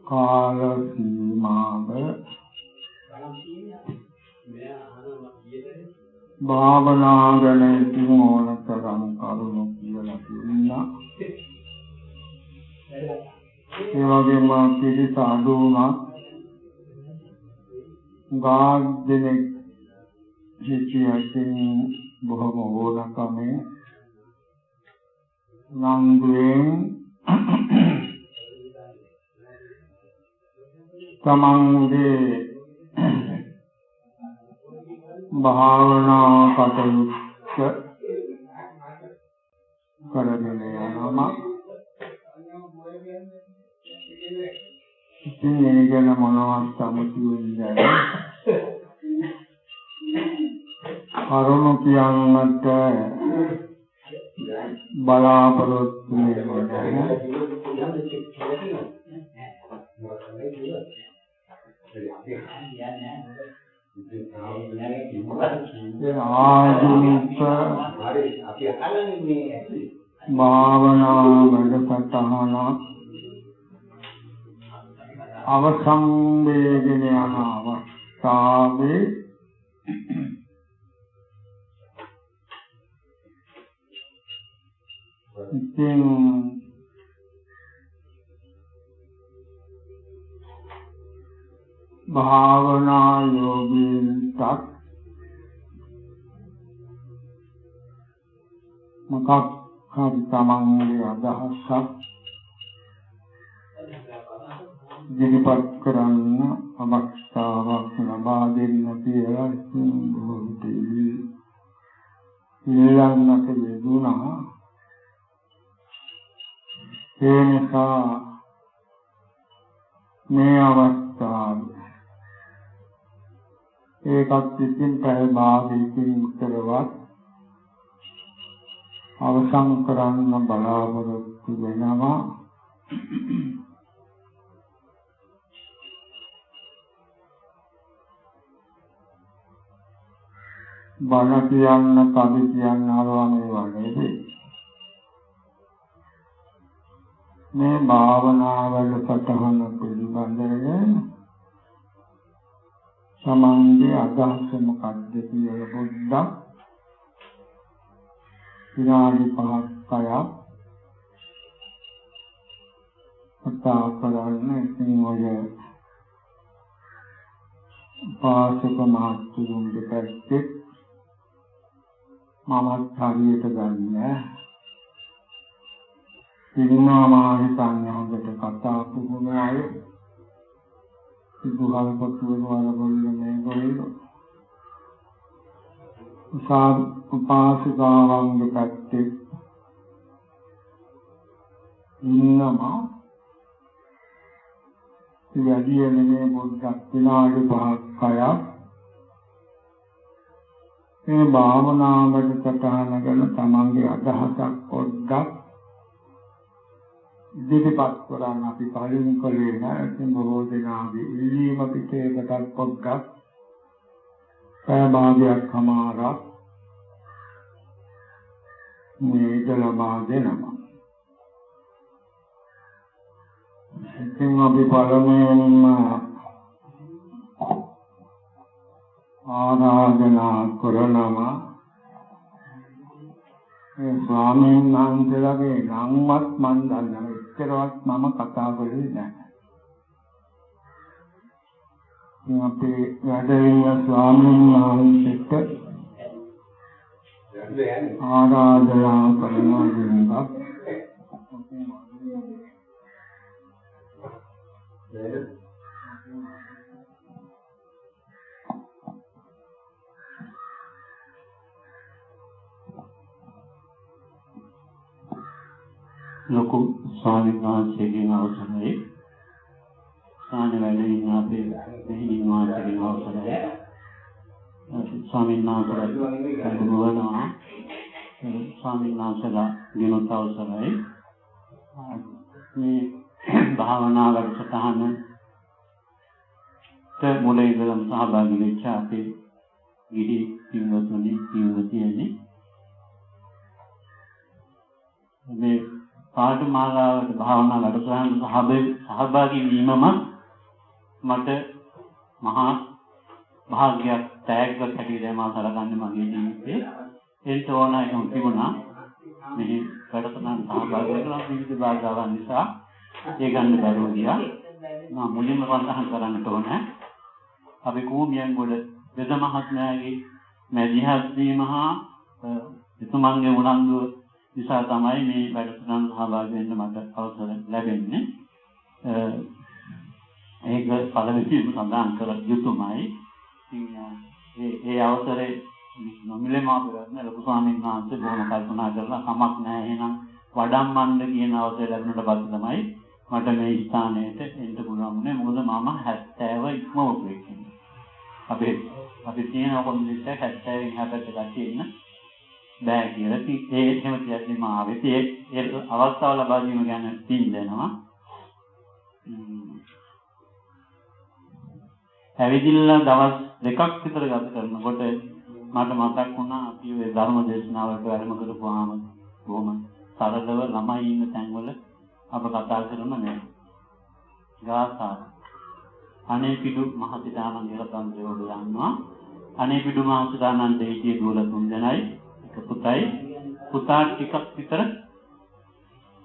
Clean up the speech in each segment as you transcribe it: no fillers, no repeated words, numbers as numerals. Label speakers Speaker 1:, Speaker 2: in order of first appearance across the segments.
Speaker 1: කාල සීමාව භාවනා ගැන ඉතින් ඕන තරම් කරුණු කියලා දුන්නා. ඒ වගේම පිළිස අඩු වුණා. ගාද්දෙනෙක් හිතියකින් බොහොම ඕනකමේ නන්දුවෙන් තමන්ගේ භාවනා කටයුත්ත කරගෙන යනවා. ඉතින් ඒ ගැන මොනවත් අමුතුවෙන්නේ නැහැ. කරුණු කියන්නට බලාපොරොත්තු වෙන්නේ ආධුනික භාවනා වැඩසටහන අවසන් වේගෙන යන අවස්ථාවේ ඉතින් භාවනා යෝගීන්ට මොකක් හරි තමන්ගේ අදහසක් ඉදිරිපත් කරන්න අවස්ථාවක් ලබා දෙන්න කියලා බොහෝට ඊළඟට යෙදුණා. ඒ නිසා මේ අවස්ථාවේ ඒකත් ඉතින් පැය භාගයකින් උත්තරවත් අවසන් කරන්න බලාපොරොත්තු වෙනවා. බණ කියන්න කවි කියන්න ආවමේ වගේ මේ භාවනා වැඩසටහන පිළිබඳව සමන්ගේ අදහස මොකක්ද කියලා පොඩ්ඩක් විනාඩි 5ක් 6ක් කතා කරන්න. ඉතින් ඔය පාසක මහත්තුරුන් දෙපැත්තේ මමත් හරියට ගන්න ඉන්නවා හිතන්නේ හොඳට කතා පුහුණු අය ඉදුහල් පොතුවල වලගොල්ලේ ගොල්ලෝ උපාසිකාවන්ගේ පැත්තේ ඉන්නවා. වැඩියෙන්නේ පොඩ්ඩක් විනාඩි 5ක් 6ක් මේ භාවනා වැඩසටහන ගැන තමන්ගේ අදහසක් පොඩ්ඩක් ඉදිරිපත් කරන්න අපි කලින් කලේ නැහැ. ඉතින් බොහෝ දෙනාගේ ඉල්ලීම පිටේකට පොඩ්ඩක් පැය භාගයක් සමාරක් මේක ලබා දෙනවා. ඉතින් අපි පළමුවෙන්ම ආරාධනා කරනවා මේ ස්වාමීන් වහන්සේලාගේ නම්වත් මන් දන්නවා. එච්චරවත් මම කතා කරේ නැහැ. ඉතින් අපි වැඩිම ස්වාමීන් වහන්සේට ආරාධනා කරනවා.
Speaker 2: ලොකු ස්වාමීන් වහන්සේගෙන් අවසරයි. සාන වැඩින් අපේ මෙහි වාසයෙන් අවසරයි. ස්වාමීන් වහන්සේලා කරුණාවනවා. ස්වාමීන් වහන්සේලා දිනොත් අවසරයි. මේ භාවනා වැඩසටහන මුලින් ඉඳන් සහභාගී වෙච්ච අපේ ගිහි පින්වතුනි පින්වතියනි මේ පාඨ මාලාවට භාවනා වැඩසටහනට සහභාගී වීමම මට මහා භාග්‍යයක් තෑග්ගක් හැටියට මම සලකන්නේ මගේ ජීවිතේ. ඒත් ඕන එකම තිබුණා. මේ වැඩසටහන සහභාගී වෙලා විවිධ බාධාවන් නිසා ඒ ගන්න බැරුව ගියා. මම මුලින්ම සඳහන් කරන්නට ඕනේ අපි කූමියන්ගොඩ වෙද මහත්මයාගේ මැදිහත් වීම හා එතුමන්ගේ උනන්දුව නිසා තමයි මේ වැඩසටහන සහභාගී වෙන්න මට අවසර ලැබෙන්නේ. ඒක පළවෙනිම සඳහන් කර යුතුමයි. ඒ අවසරේ නොමිලේම අපරන්න ලොකු ස්වාමීන් වහන්සේ බොහොම කල්පනා කරලා කමක් නැහැ එහෙනම් වඩම්මන්න කියන අවසරය ලැබුණට පස්සේ තමයි මට මේ ස්ථානයට එන්න පුළුවන් වුණේ. මොකද මම 70 ඉක්මවපු එකෙක්. අපි තියෙන කොන්දේශ 70 ඉහකට ගැටින්න බෑ කියලා. ඒ එහෙම කියන්නේ මම ආවේ. ඒ අවස්ථාව ලබා ගැනීම ගැන පින් දෙනවා. ඇවිදින්න දවස් දෙකක් විතර ගත කරනකොට මට මතක් වුණා අපි ඔය ධර්ම දේශනාවලට වැඩම කරපුවාම බොහොම සරලව ළමයි ඉන්න තැන්වල අප කතා කරන මේ ගාථා. අනේ පිටු මහසිතානන් කියලා තන්ත්‍රවල යනවා. අනේ පිටු මහසිතානන් දෙවියන් දුවල තුන් දෙනයි එක පුතයි. පුතා ටිකක් විතර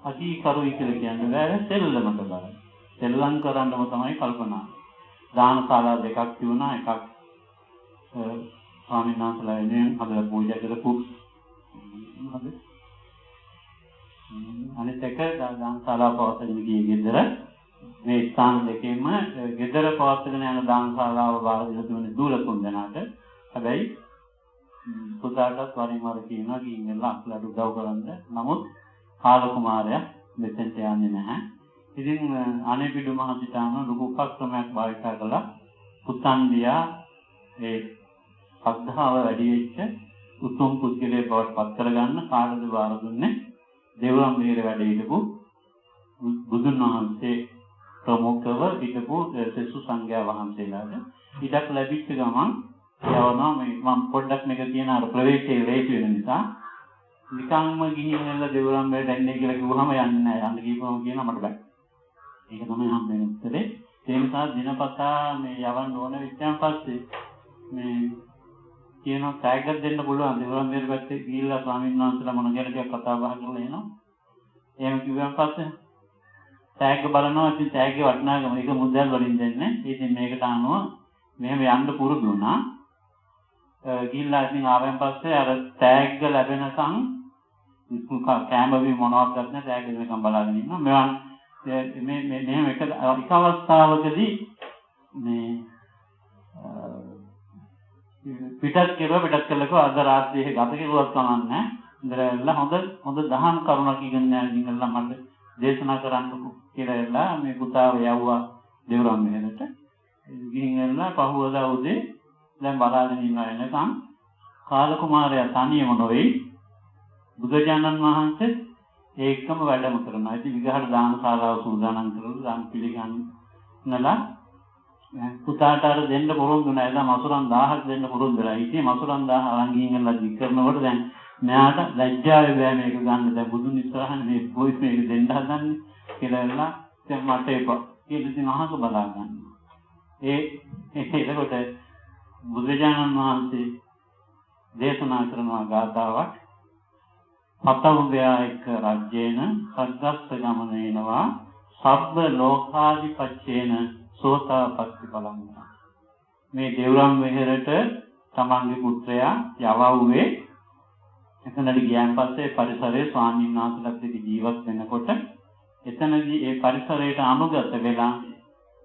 Speaker 2: අධිකරුයි කියලා කියන්නේ බෑ සෙල්ලමට බෑ. සෙල්ලම් කරන්නම තමයි කල්පනා. දානශාලා දෙකක් තිබුණා. එකක් ස්වාමීන් වහන්සේලා වෙනුවෙන් හදලා පූජා කරපු අනිත් එක දානශාලා පවත්වන ගියේ ගෙදර. මේ ස්ථාන දෙකෙන්ම ගෙදර පවත්වගෙන යන දානශාලාව බාර දීලා තිබුණේ දූල තුන් දෙනාට. හැබැයි පුතාටත් වරින් වර කියනවා ගිහින් අක්ලට උදව් කරන්න. නමුත් කාල කුමාරයා මෙතෙන්ට යන්නේ නැහැ. ඉතින් අනේපිඩු මහසිතාන ලොකු උපක්‍රමයක් භාවිත කළා. පුතන් දියා ඒ ශ්‍රද්ධාව වැඩි වෙච්ච උතුම් පුද්ගලයෙක් බවට පත් කරගන්න කාටද බාර දුන්නේ? දේවරම් මෙහෙර වැඩ හිටපු බුදුන් වහන්සේ ප්‍රමුඛව හිටපු සෙසු සංඝයා වහන්සේලාට ඉඩක් ලැබිච්ච ගමන් යවනවා. මම පොඩ්ඩක් මේක කියන අර ප්‍රවේශයේ ලේසි වෙන නිසා නිකම්ම ගිහින් එන්න දේවරම් මෙහෙට එන්නේ කියලා කිව්වහම යන්නේ නැහැ. යන්න කියපුවම කියනවා මට බෑ. ඒක තමයි හම් වෙන උත්තරේ. ඒ නිසා දිනපතා මේ යවන්න ඕන විශ්යන් පස්සේ මේ කියන ටැග් එකක් දෙන්න පුළුවන්. දේවරම් මෙහෙට පැත්තේ ගිහිල්ලා ස්වාමීන් වහන්සේලා මොන ගැන ටිකක් කතා බහ කරලා එනවා. එහෙම කිව්වන් පස්සේ ටැග් බලනවා. ඉතින් ටැග් එකේ වටිනාකම ඒක මුද්දල් වලින් දෙන්නේ. ඉතින් මේකට අනුව මෙහෙම යන්න පුරුදු වුණා. ගිහිල්ලා ඉතින් ආවෙන් පස්සේ අර ටැග් එක ලැබෙනකන් කැමරේ මොනවත් ගන්න ටැග් එක නිකන් බලාගෙන ඉන්නවා. මෙහෙම එක අවස්ථාවකදී මේ පිටත් කළකෝ අද රාත්‍රියේ ගත කෙරුවත් කමන්නේ. ඉඳලා හොඳ දහම් කරුණක් ඉගෙන ගන්න මට දේශනා කරන්න කියලා එලා මේ පුතාව යවුවා දේවරම් මෙහෙරට. ගිහින් එලා පහුවදා උදේ දැන් බලාගෙන ඉන්නවා එනකම් කාල කුමාරයා තනියම නොවේ බුදුජානන් වහන්සේ ඒකම වැඩම කරනවා. ඉතින් විගහට දානශාලාව සූදානම් කරලා දාන පිළිගන්නලා පුතාට අර දෙන්න පොරොන්දු නැහැ. දැන් මසුරන් 1000ක් දෙන්න පොරොන්දු වෙලා. ඉතින් මසුරන් 1000 අරන් ගිහින්ලා දික් කරනකොට දැන් මෙයාට ලැජ්ජාවේ බෑ මේක ගන්න. දැන් බුදුන් ඉස්සරහනේ මේ පොයිස් මේක දෙන්න හදන්නේ කියලා එලා දැන් මට එපා. ඒක ඉතින් අහක බලා ගන්න. ඒකට බුදුජානන් වහන්සේ දේශනා කරනවා ගාථාවක්. පතව්‍යා එක්ක රජ්‍යේන සග්ගස්ස ගමනේනවා සබ්බ ලෝකාධිපච්චේන සෝතාපට්ටි බලං. මේ දේවරම් මෙහෙරට තමන්ගේ පුත්‍රයා යවවුවේ. එතනට ගියන් පස්සේ පරිසරයේ ස්වාමීන් වහන්සේලාත් එක්ක ජීවත් වෙනකොට එතනදී ඒ පරිසරයට අනුගත වෙලා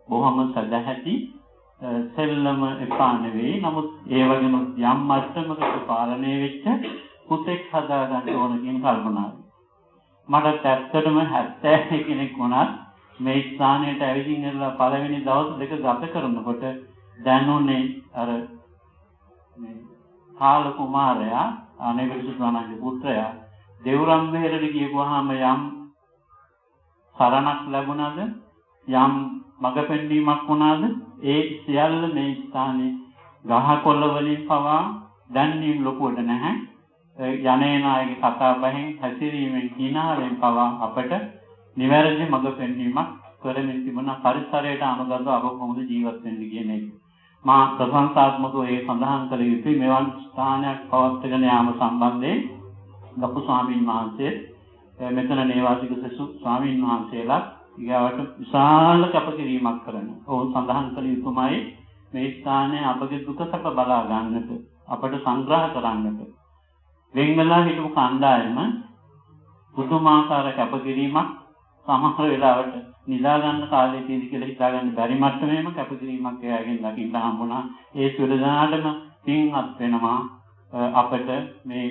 Speaker 2: බොහොම සදැහැති සෙල්ලම එපා නෙවෙයි. නමුත් ඒ වගේම යම් මට්ටමකට පාලනය වෙච්ච පුතෙක් හදා ගන්න ඕන කියන කල්පනාව. මට ඇත්තටම 70 කෙනෙක් වුණත් මේ ස්ථානයට ඇවිදින් ඉඳලා පළවෙනි දවස් දෙක ගත කරනකොට දැනුනේ අර මේ කාල කුමාරයා අනේවිසුතුමාගේ පුත්‍රයා දේවරම් මෙහෙරට ගියපුවාම යම් සරණක් ලැබුණාද යම් මඟ පෙන්වීමක් වුණාද ඒ සියල්ල මේ ස්ථානයේ ගහකොළ වලින් පවා දැන්වීම ලොකුවට නැහැ. යන්නේනාගේ කතා බහෙන් හැසිරීමෙන් හිනාවෙන් පවා අපට නිවැරදි මඟ පෙන්වීමක් කරමින් තිබුණා පරිසරයට අනුගතව අප කොහොමද ජීවත් වෙන්නේ කියන එක. මා ප්‍රශංසාත්මකව ඒ සඳහන් කළ යුතුයි මෙවන් ස්ථානයක් පවත්වාගෙන යාම සම්බන්ධයෙන් ලොකු ස්වාමීන් වහන්සේ මෙතන නේවාසික සසු ස්වාමීන් වහන්සේලා ඊගාවට විශාල කැපකිරීමක් කරනවා. ඔවුන් සඳහන් කළ යුතුමයි මේ ස්ථානයේ අපගේ දුක සැප බලා ගන්නට අපට සංග්‍රහ කරන්නට වෙන් වෙලා හිටපු කණ්ඩායම පුදුමාකාර කැපකිරීමක් සමහර වෙලාවට නිදා ගන්න කාලේ තියෙදි කියලා හිතා ගන්න බැරි මට්ටමේම කැපකිරීමක් එයාගෙන් දකින්න හම්බුණා. ඒ සුරදානටම පින්වත් වෙනවා අපට මේ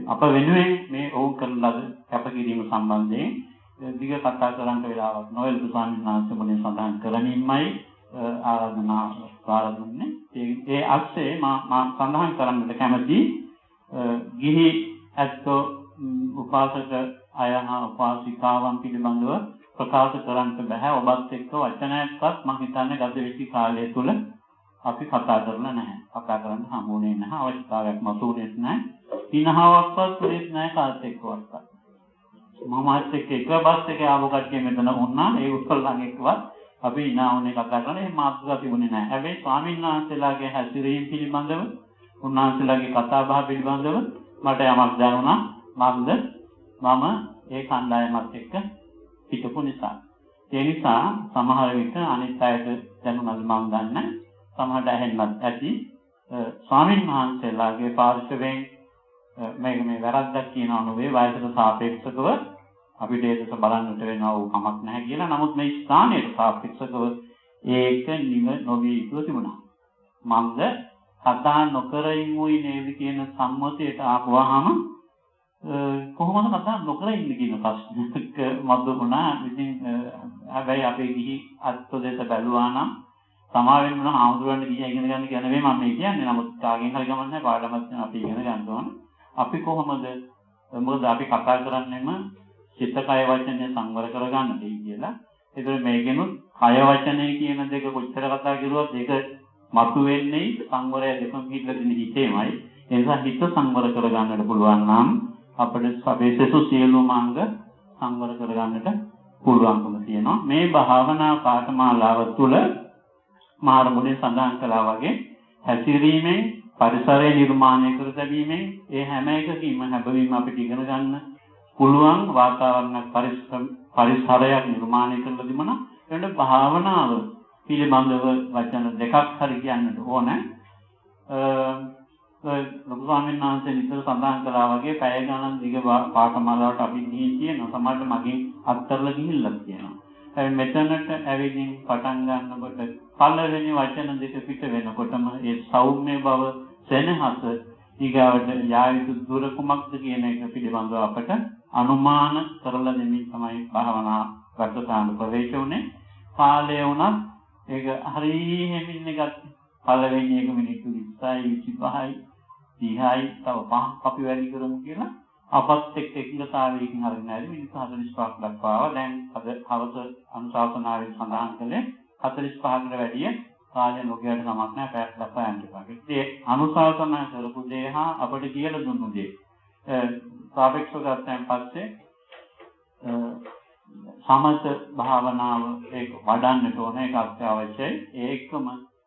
Speaker 2: අප වෙනුවෙන් මේ ඔවුන් කරන ලද කැපකිරීම සම්බන්ධයෙන් දිග කතා කරන්න වෙලාවක් නොවැල් ස්වාමීන් වහන්සේ මොනේ සඳහන් කරමින්මයි ආරාධනා ප්‍රාරම්භුනේ. ඒ අක්ෂේ මා සඳහන් කරන්නට කැමති ගිහි ඇත්තෝ උපාසක අය හා උපාසිකාවන් පිළිබඳව ප්‍රකාශ කරන්න බෑ. ඔබත් එක්ක වචනයක්වත් මම හිතන්නේ ගත වෙච්ච කාලය තුල අපි කතා කරලා නැහැ. කතා කරන්න හම්බුනේ නැහැ. අවශ්‍යතාවයක් මතුවුනේ නැහැ. තිනහවක්වත් පුරේත් නැහැ කාත් එක්කවත්. මමත් එක්ක එක බස් එකේ ආව කට්ටිය මෙතන වුණා. ඒ උත්තරලන් එක්කවත් අපි ඉනාවනේ කතා කරන්නේ. එහෙම මාතෘකා තිබුණේ නැහැ. හැබැයි ස්වාමීන් වහන්සේලාගේ හැසිරීම පිළිබඳව උන්වහන්සේලාගේ කතා බහ පිළිබඳව මට යමක් දැනුණා. මම ඒ කණ්ඩායමත් එක්ක හිටපු නිසා. ඒ නිසා සමහර විට අනිත් අයට දැනුණාද මම දන්නේ. සමහරට ඇහෙන්නත් ඇති. ස්වාමීන් වහන්සේලාගේ පාර්ශවයෙන් මේක මේ වැරද්දක් කියනවා නෙවෙයි වයසට සාපේක්ෂව අපිට ඒක බලන්නට වෙනවා ඕක කමක් නැහැ කියලා. නමුත් මේ ස්ථානයට සාපේක්ෂව ඒක නිව නොවී තිබුණා. මන්ද කතා නොකර ඉමුයි නේද කියන සම්මතයට ආවහම කොහොමද කතා නොකර ඉන්නේ කියන ප්‍රශ්නයක් මතුවුණා. ඉතින් හැබැයි අපේ ගිහි අත්දැක බැලුවා නම් සමාවෙන්න නම් ආමුදුරන්න ගිහින් ඉගෙන ගන්න කියන නෙවෙයි මම මේ කියන්නේ. නමුත් කාගෙන් හරි ගමන් නැහැ පාඩමක් අපි ඉගෙන ගන්න ඕන. අපි කොහොමද මොකද අපි කතා කරන්නේම චිත්ත කය වචනේ සංවර කරගන්න දෙයි කියලා. ඒතර මේකෙනුත් කය වචනේ කියන දෙක කොච්චර කතා කරුවත් ඒක මතුවෙන්නේ සංවරය දෙකම පිටලා තියෙන හිතේමයි. ඒ නිසා හිත සංවර කරගන්නට පුළුවන් නම් අපිට සබේසසු සියලුම අංග සංවර කරගන්නට පුළුවන්කම තියෙනවා. මේ භාවනා පාඨමාලාව තුළ මාර්ගුණේ සඳහන් කළා වගේ හැසිරීමෙන් පරිසරය නිර්මාණය කර ගැනීමෙන් ඒ හැම එකකින්ම හැබැයිම අපිට ඉගෙන ගන්න පුළුවන් වාතාවරණයක් පරිසරයක් නිර්මාණය කරලා තිබුණා. ඒකට භාවනාව පිළිබඳව වචන දෙකක් හරි කියන්නට ඕන. ලොකු ස්වාමීන් වහන්සේ විතර සඳහන් කළා වගේ පැය ගණන් දිග පාඨමාලාවට අපි ගිහින් තියෙනවා. සමහරට මගෙන් අත්තරලා ගිහිල්ලා තියෙනවා. හැබැයි මෙතනට ඇවිදින් පටන් ගන්නකොට පළවෙනි වචන දෙක පිට වෙනකොටම ඒ සෞම්‍ය බව සෙනහස ඊගාවට යායුතු දුර කුමක්ද කියන එක පිළිබඳව අපට අනුමාන කරලා දෙමින් තමයි භාවනා වැඩසටහන ප්‍රවේශ වුනේ. කාලය වුණත් ඒක හරිය හැමින් එකක් පළවෙනි එක මිනිත්තු 20යි 25යි 30යි තව 5ක් අපි වැඩි කරමු කියලා අපත් එක්ක එකඟතාවයකින් හරියන්නේ නැහැ. මිනිත්තු 45ක් දක්වා දැන් අද හවස අනුශාසනාවෙන් සඳහන් කළේ 45කට වැඩිය කාලය නොගියට කමක් නැහැ. පැයක් දක්වා යන්න පුළුවන්. ඒ අනුශාසනා කරපු දේ හා අපිට කියලා දුන්නු දේ සාපේක්ෂව ගත්තන් පස්සේ සමත භාවනාව ඒක වඩන්නට ඕන ඒක අත්‍යවශ්‍යයි. ඒකම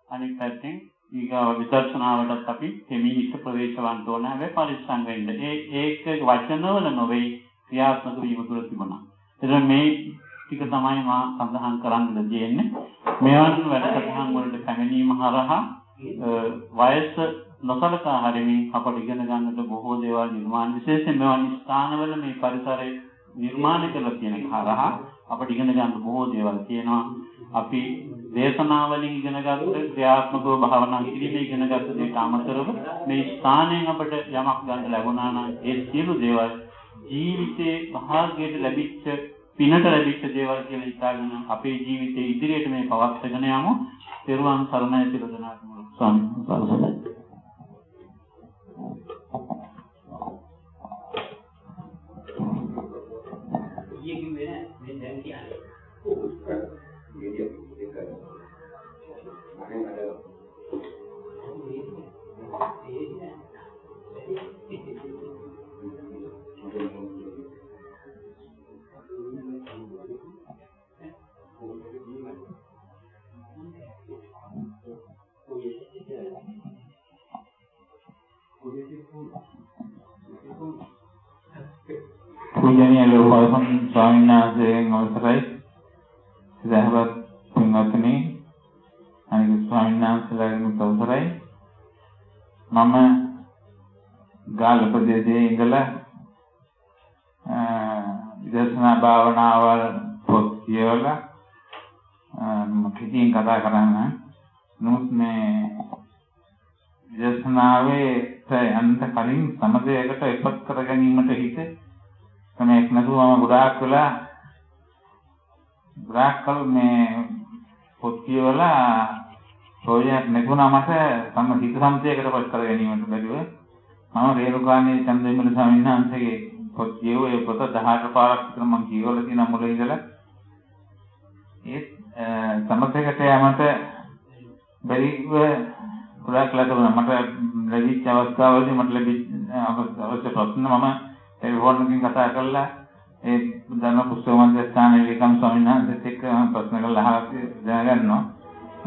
Speaker 2: අනිත් පැත්තෙන් ඊගාව විදර්ශනාවටත් අපි දෙමිහිත් ප්‍රවේශවන්ත ඕන හැබැයි පරිස්සම් වෙන්න. ඒක වචනවල නොවේ ක්‍රියාත්මක වීම තුළ තිබුණා. එතන මේ ටික තමයි මා සඳහන් කරන්න දෙන්නේ. මෙවන් වැඩසටහන් වලට පැමිණීම හරහා වයස නොසලකා හරිමින් අපට ඉගෙන ගන්නට බොහෝ දේවල් නිර්මාණ විශේෂයෙන් මෙවන් ස්ථානවල මේ පරිසරය නිර්මාණය කරලා තියෙන හරහා අපට ඉගෙන ගන්න බොහෝ දේවල් තියෙනවා. අපි දේශනාවලින් ඉගෙන ගත්ත ක්‍රියාත්මකව භාවනා කිරීමේ ඉගෙන ගත්ත දේට අමතරව මේ ස්ථානයෙන් අපට යමක් ගන්න ලැබුණා නම් ඒ සියලු දේවල් ජීවිතේ භාග්‍යයට ලැබිච්ච පිනට ලැබිච්ච දේවල් කියලා හිතාගෙන අපේ ජීවිතේ ඉදිරියට මේ පවත්වාගෙන යමු. පෙරවන් සරණයි කියලා දනාතුමු ස්වාමීන් වහන්සේ.
Speaker 3: पूजनीय लोकायुक्त स्वामी नारायण अवसराय सिद्धार्थ पिंगतनी अनेक स्वामी नारायण अवसराय मम गाल प्रदेशे इंदला विदर्शना भावनावल पोथियोला किसी कथा करना नूत में विदर्शनावे से अंत कलिंग समझे अगर तो इपत करगनी मत ही से तो एक नदु हम गुराकल में पोथियोला सोया नेकुना मत सम हित समझे अगर इपत करगनी मत बैठे हम रेणुकानी चंद्रमिल स्वामी नाम से पोथियो ये पोता दहाड़ पारक क्रम कियोला तीन मुले इधर ये समझे कहते हैं मत बड़ी गुराकल तो मत लगी अवस्था वाली मतलब अवस्था प्रश्न मम टेलीफोन की कथा कर ला एक धर्म पुस्तक में स्थान लेखन स्वामी नाम से एक प्रश्न कर ला जगह नो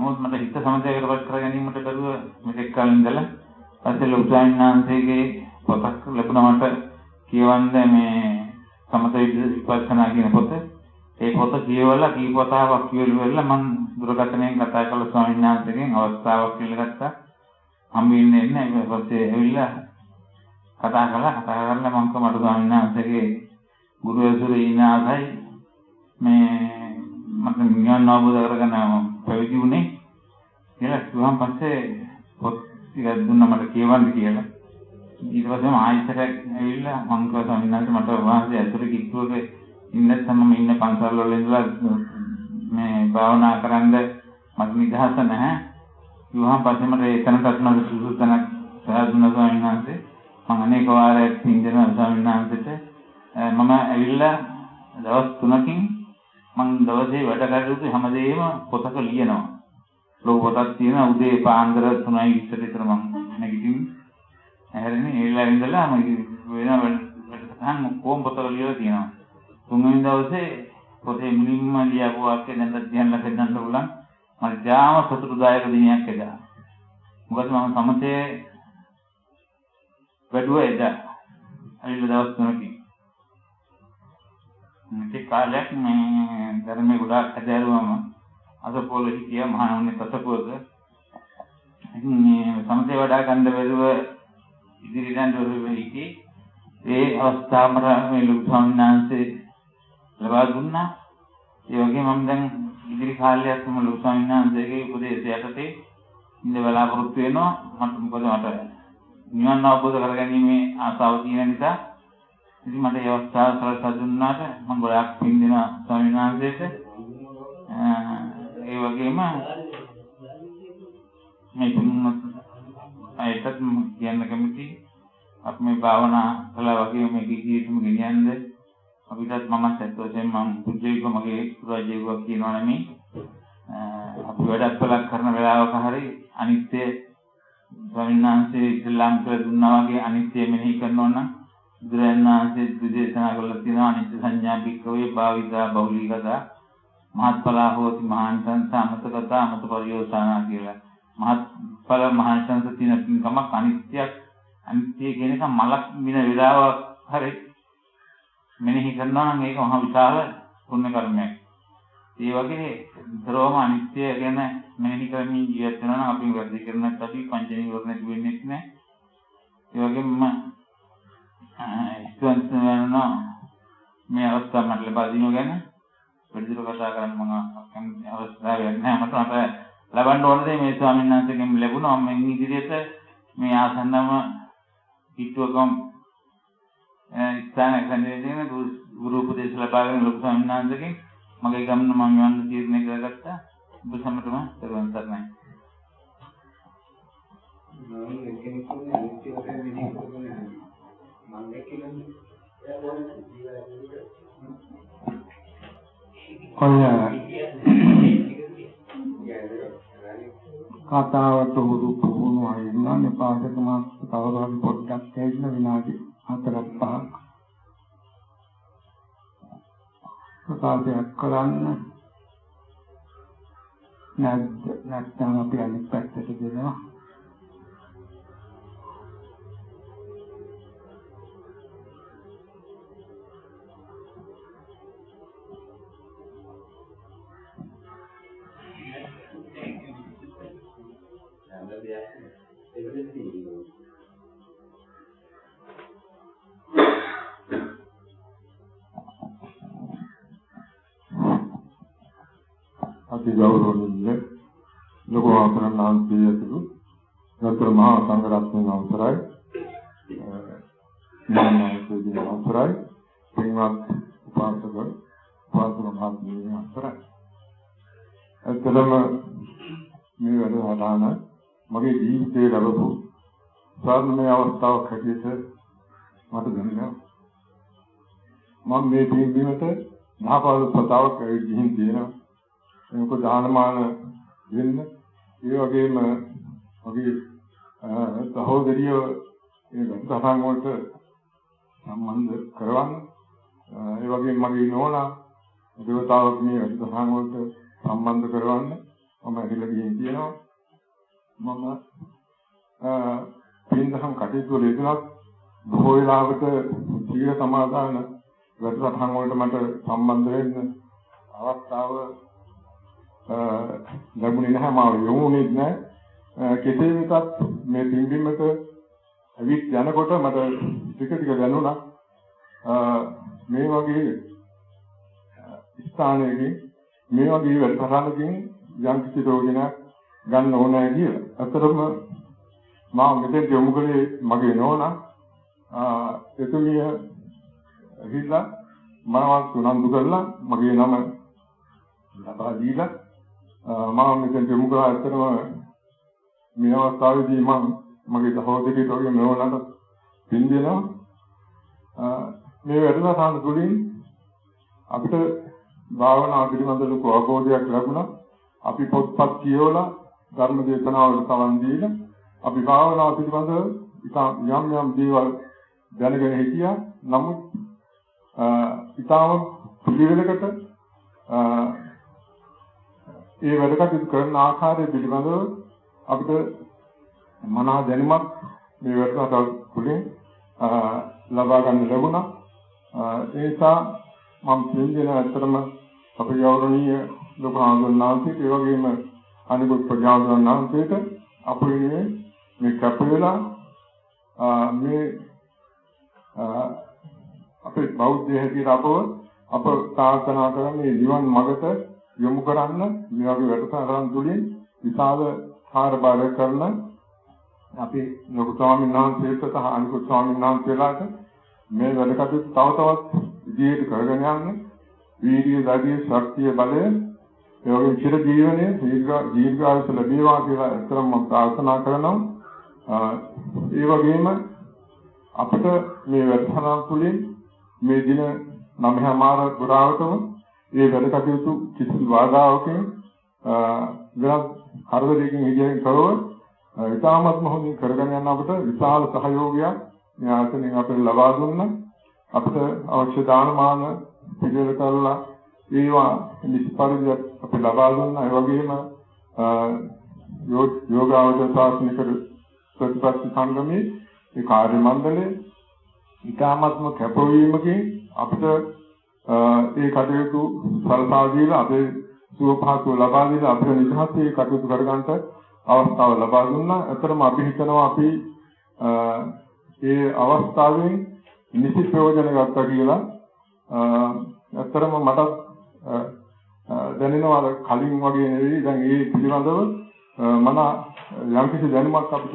Speaker 3: मतलब हित समझे अगर बात करेंगे नहीं मतलब करूँ मुझे कल निकला ऐसे लोग स्वामी नाम से के पोतक लगना मत किवांदे में समझे विपक्षना की पोते एक पोता किवाला की पोता वकील वाला मन दुर्गतने कथा कर स्वामी नाम से के अवस्था वकील करता हम इन्हें ने बसे विला कथा करला मन को मत स्वामी नाम से के गुरु असुरी ना भाई मैं मतलब ज्ञान ना बुझा कर ना पवित्र नहीं ये तो हम पसे पोती दुना मत किवांद किया इस वजह से आज तक विला मन को स्वामी नाम से मत वहाँ से असुरी की तो के इन समय इन 5 साल लेंदला में भावना करंदे मत निधासन है वहाँ पास मत इतना तत्ना सुसुतना साधना स्वामी नाम से अनेक बार पिंजरा स्वामी नाम से मम विला दवस तुनकिं मंग दवसे वटकर हम देव पोतक लिए न लोग बताती है ना उदय पांद्र तुनाई चरित्र मंग नेगेटिव हैरनी विला इंदला वेना वटकान कोम पोतक लिए थी ना तुम्हें दवसे पोते मिनिमम लिया को आपके नंद ध्यान लगे नंद उलन मर जाम शत्रुदायक दुनिया के जा मुगत हम समझे गडुआ इदा अभी दवस तुनकी के कालक में घर में गुड़ा खजारू हम अस पोल किया महान ने तसपोज समझे वडा कंद वेरुव इदिरिदान वेरुव की ये अवस्था मरा में लोग स्वामी नाम से लगा दुन्ना योगी ममदंग इदिरी खाले तुम लोग स्वामी नाम से के उपदेश याते इन वेला पुरुषेनो मत को मत नियन ना बोध करगनी में आसावती ने निता इसी मत अवस्था सरसा दुन्ना से मंगोला पिंदिना स्वामी नाम से ये वगे में मैं तुम ऐसा ज्ञान कमिटी अपने भावना कला वगे में की तुम ज्ञान दे अभी तक मम सेतो से मम पूज्य को मगे पूज्य को किनोने में अब वेदा पला करने वेला का हरी अनित्य स्वामी नाम से इस्लाम के दुनिया के अनित्य में नहीं करना ना दुर्ना से दुर्देशना गलतीना अनित्य संज्ञा बिकवे भाविता बहुलिकता महत्फला होति महान संसा मतगता मत परियोजना केला महत्फल महान संसा तीन कम अनित्य अनित्य के का मलक बिना विदाव हरे मैंने ही करना ना एक वहाँ विशाल पुण्य कर्म है ये वगे सर्वम अनित्य के ना मैंने ही करनी ये चुना ना अपनी वर्दी करना तभी पंचनी करने के बिना इसने ये वगे स्टूडेंट्स ना मैं अवस्था मतलब बाजी हो गया ना बड़ी का सागर मंगा अवस्था है मतलब लबन डोल दे मैं स्वामी नाम से कम लेबू ना मैं नहीं दिए थे मैं आसन्ना में कितु कम स्थान खंडे ने गुरु उपदेश लबाग लोक स्वामी नाम से मगे गम मंगवान तीर ने करता बस हम तो सर्वन सर नहीं
Speaker 1: කතාවට උරු පුහුණු අයුනා මේ පාඩක මාත් කවදාවත් පොඩ්ඩක් ඇවිල්ලා විනාඩි 4-5ක් ප්‍රකාශයක් කරන්න නැත්නම් අපි අනිත් පැත්තට දෙනවා අති ගෞරවනීය ලොකු ආචාර්ය නාන්තිය ඇතුළු ගෞතම මහා සංඝරත්නයන් අවසරයි නාමයෙන් අවසරයි පින්වත් උපාසක මහත්මයන් අවසරයි. ඇත්තටම මේ වැඩසටහන මගේ ජීවිතයේ ලැබපු සාර්ථක අවස්ථාවක් හැටියට මට දැනෙනවා. මම මේ පින්බිමට දහපාද සතාවක් ඇවිත් ගිහින් තියෙනවා. ඒක දානමාන වෙන්න ඒ වගේම මගේ සහෝදරිය ඒ වැඩසටහන් වලට සම්බන්ධ කරවන්න ඒ වගේම මගේ නෝනා දේවතාවක් මේ වැඩසටහන් වලට සම්බන්ධ කරවන්න මම ඇවිල්ලා ගිහින් තියෙනවා. මම පින්දහම් කටයුතු වල යෙදුණත් බොහෝ වෙලාවට සීල සමාදාන වැඩසටහන් වලට මට සම්බන්ධ වෙන්න අවස්ථාව ලැබුණේ නැහැ. මාව යොමුනේ නැහැ. කෙසේ වෙතත් මේ පින්බිමට ඇවිත් යනකොට මට ටික දැනුණා මේ වගේ ස්ථානයකින් මේ වගේ වැඩසටහනකින් යම් කිසි රෝගියෙක් ගන්න ඕනෑ කියලා. අතරම මම මෙතෙන් යොමු කළේ මගේ නෝනා එතුමිය ඇවිල්ලා මාවත් උනන්දු කරලා මගේ නම ලබා දීලා මම මෙතෙන් යොමු කළා. අතරම මේ අවස්ථාවේදී මම මගේ සහෝදරියට වගේ නෝනාට පින් දෙනවා. මේ වැඩසටහන තුළින් අපිට භාවනා පිළිබඳ ලොකු අවබෝධයක් ලැබුණා. අපි පොත්පත් කියවලා ධර්ම දේශනාවලට සවන් දීලා අපි භාවනා පිළිබඳ යම් දේවල් දැනගෙන හිටියා. නමුත් ඊටම පිළිවෙලකට ඒ වැඩ කටයුතු කරන ආකාරය පිළිබඳව අපිට මනා දැනුමක් මේ වැඩසටහන තුළින් ලබා ගන්න ලැබුණා. ඒ නිසා මම කියන්නේ ඇත්තටම අපේ ගෞරවනීය ලොකු ආනන්දනාන්සේට ඒ වගේම අනිකුත් ප්‍රජාවන්නාන්සේට අපේ මේ කැපෙලා මේ අපේ බෞද්ධ හැටියට අප ප්‍රාර්ථනා කරන්නේ නිවන් මාර්ගට යොමු කරන්න මේ වගේ වැඩසටහන් තුළින් විශාල කාර්යභාරය කරන අපේ ලොකු ස්වාමීන් වහන්සේට සහ අනිකුත් ස්වාමීන් වහන්සේලාට මේ වැඩ කටයුතු තව තවත් ඉදිරියට කරගෙන යන්න වීර්ය ධෛර්ය ශක්තිය බලය ඒ වගේම චිර ජීවනයේ දීර්ඝායුෂ ලැබේවා කියලා අතරම මම ප්‍රාර්ථනා කරනවා. ඒ වගේම අපිට මේ වැඩසටහන තුළින් මේ දින 9:00 පුරාවටම මේ වැඩ කටයුතු කිසි බාධාවකින් වෙනත් කරදරයකින් හිතියෙන් කරව ඉතාමත්ම හොඳින් කරගෙන යන අපිට විශාල සහයෝගයක් මේ ආයතනයෙන් අපිට ලබා දුන්නා. අපිට අවශ්‍ය දානමාන පිළිවෙල කරලා ඒවා නිස්පරිදි අපි ලබා දුන්නා. ඒ වගේම යෝගාවචර ශාස්ත්‍රික ප්‍රතිපත්ති සංගමයේ ඒ කාර්ය මණ්ඩලයේ ඉතාමත්ම කැපවීමකින් අපිට ඒ කටයුතු සලසා දීලා අපේ සුවපහසු ලබා දීලා අපිට නිදහසේ කටයුතු කරගන්නට අවස්ථාව ලබා දුන්නා. අතරම අපි හිතනවා අපි ඒ අවස්ථාවෙන් නිසි ප්‍රයෝජන ගත්තා කියලා. අතරම මට දැනෙනවා කලින් වගේ නෙවෙයි. දැන් ඒ පිළිබඳව මන යම්කිසි දැනුමක් අපිට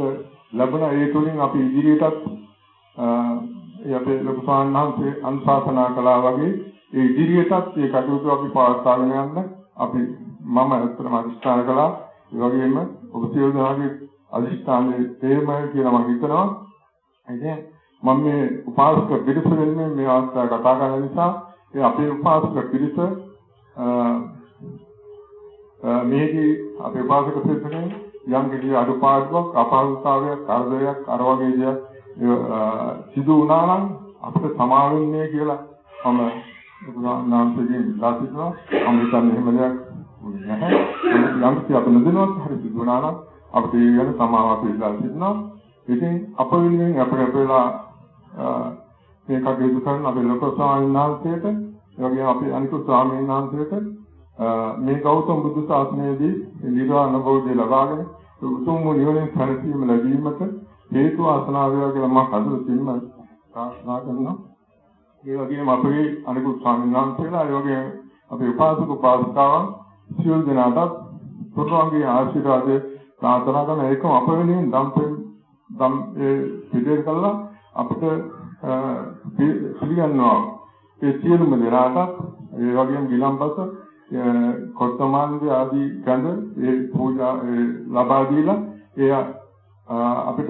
Speaker 1: ලැබුණා. ඒ තුලින් අපි ඉදිරියටත් අපේ ලොකු සාන්හන්සේ අනුශාසනා කළා වගේ ඒ ඉදිරියටත් මේ කටයුතු අපි පවත්වාගෙන යන්න අපි මම අත්‍තරම අධිෂ්ඨාන කළා. ඒ වගේම ඔබ සියලු දෙනාගේ අධිෂ්ඨානයේ තේමයි කියලා මම හිතනවා. ඉතින් මම මේ උපාසක පිරිස වෙනුවෙන් මේ අවස්ථාව කතා කරන නිසා ඒ අපේ උපාසක පිරිස මේකේ අපේ උපාසක පිරිසෙන් යම් කිසි අඩුපාඩුවක් අපහසුතාවයක් කරදරයක් අර වගේ දේවල් සිදු වුණා නම් අපිට සමා වෙන්නේ කියලා මම නාමයෙන් ඉල්ලා සිටිනවා. මම හිතන්නේ එහෙම දෙයක් නැහැ. යම් කිසි අපේ නදිනවත් හරි සිදු වුණා නම් අපිට ඒ ගැන සමාව අපි ඉල්ලා සිටිනවා. ඉතින් අප වෙනුවෙන් අපේලා මේ කටයුතු කරන අපේ ලොකු ස්වාමීන් වහන්සේට ඒ වගේම අපේ අනිකුත් ස්වාමීන් වහන්සේට මේ ගෞතම බුදු සාසනයේදී නිර්වාණ අවබෝධය ලබාගෙන උතුම් වූ නිවනින් සැනසීම ලැබීමට හේතු වාසනා වේවා කියලා මම හදවතින්ම ප්‍රාර්ථනා කරනවා. ඒ වගේම අපේ අනිකුත් ස්වාමීන් වහන්සේලා ඒ වගේම අපේ උපාසක උපාසිකාවන් සියලු දෙනාටත් තුන්වන්ගේ ආශිර්වාදය ප්‍රාර්ථනා කරන එකම අප වෙනුවෙන් දම් පිළිදෙල කළා අපිට පිළිගන්නවා. ඒ සියලුම දෙනාටත් ඒ වගේම ගිලම්පස කොත්තමාන්ගේ ආදී ගඳ ඒ පූජා ලබා දීලා ඒ අපිට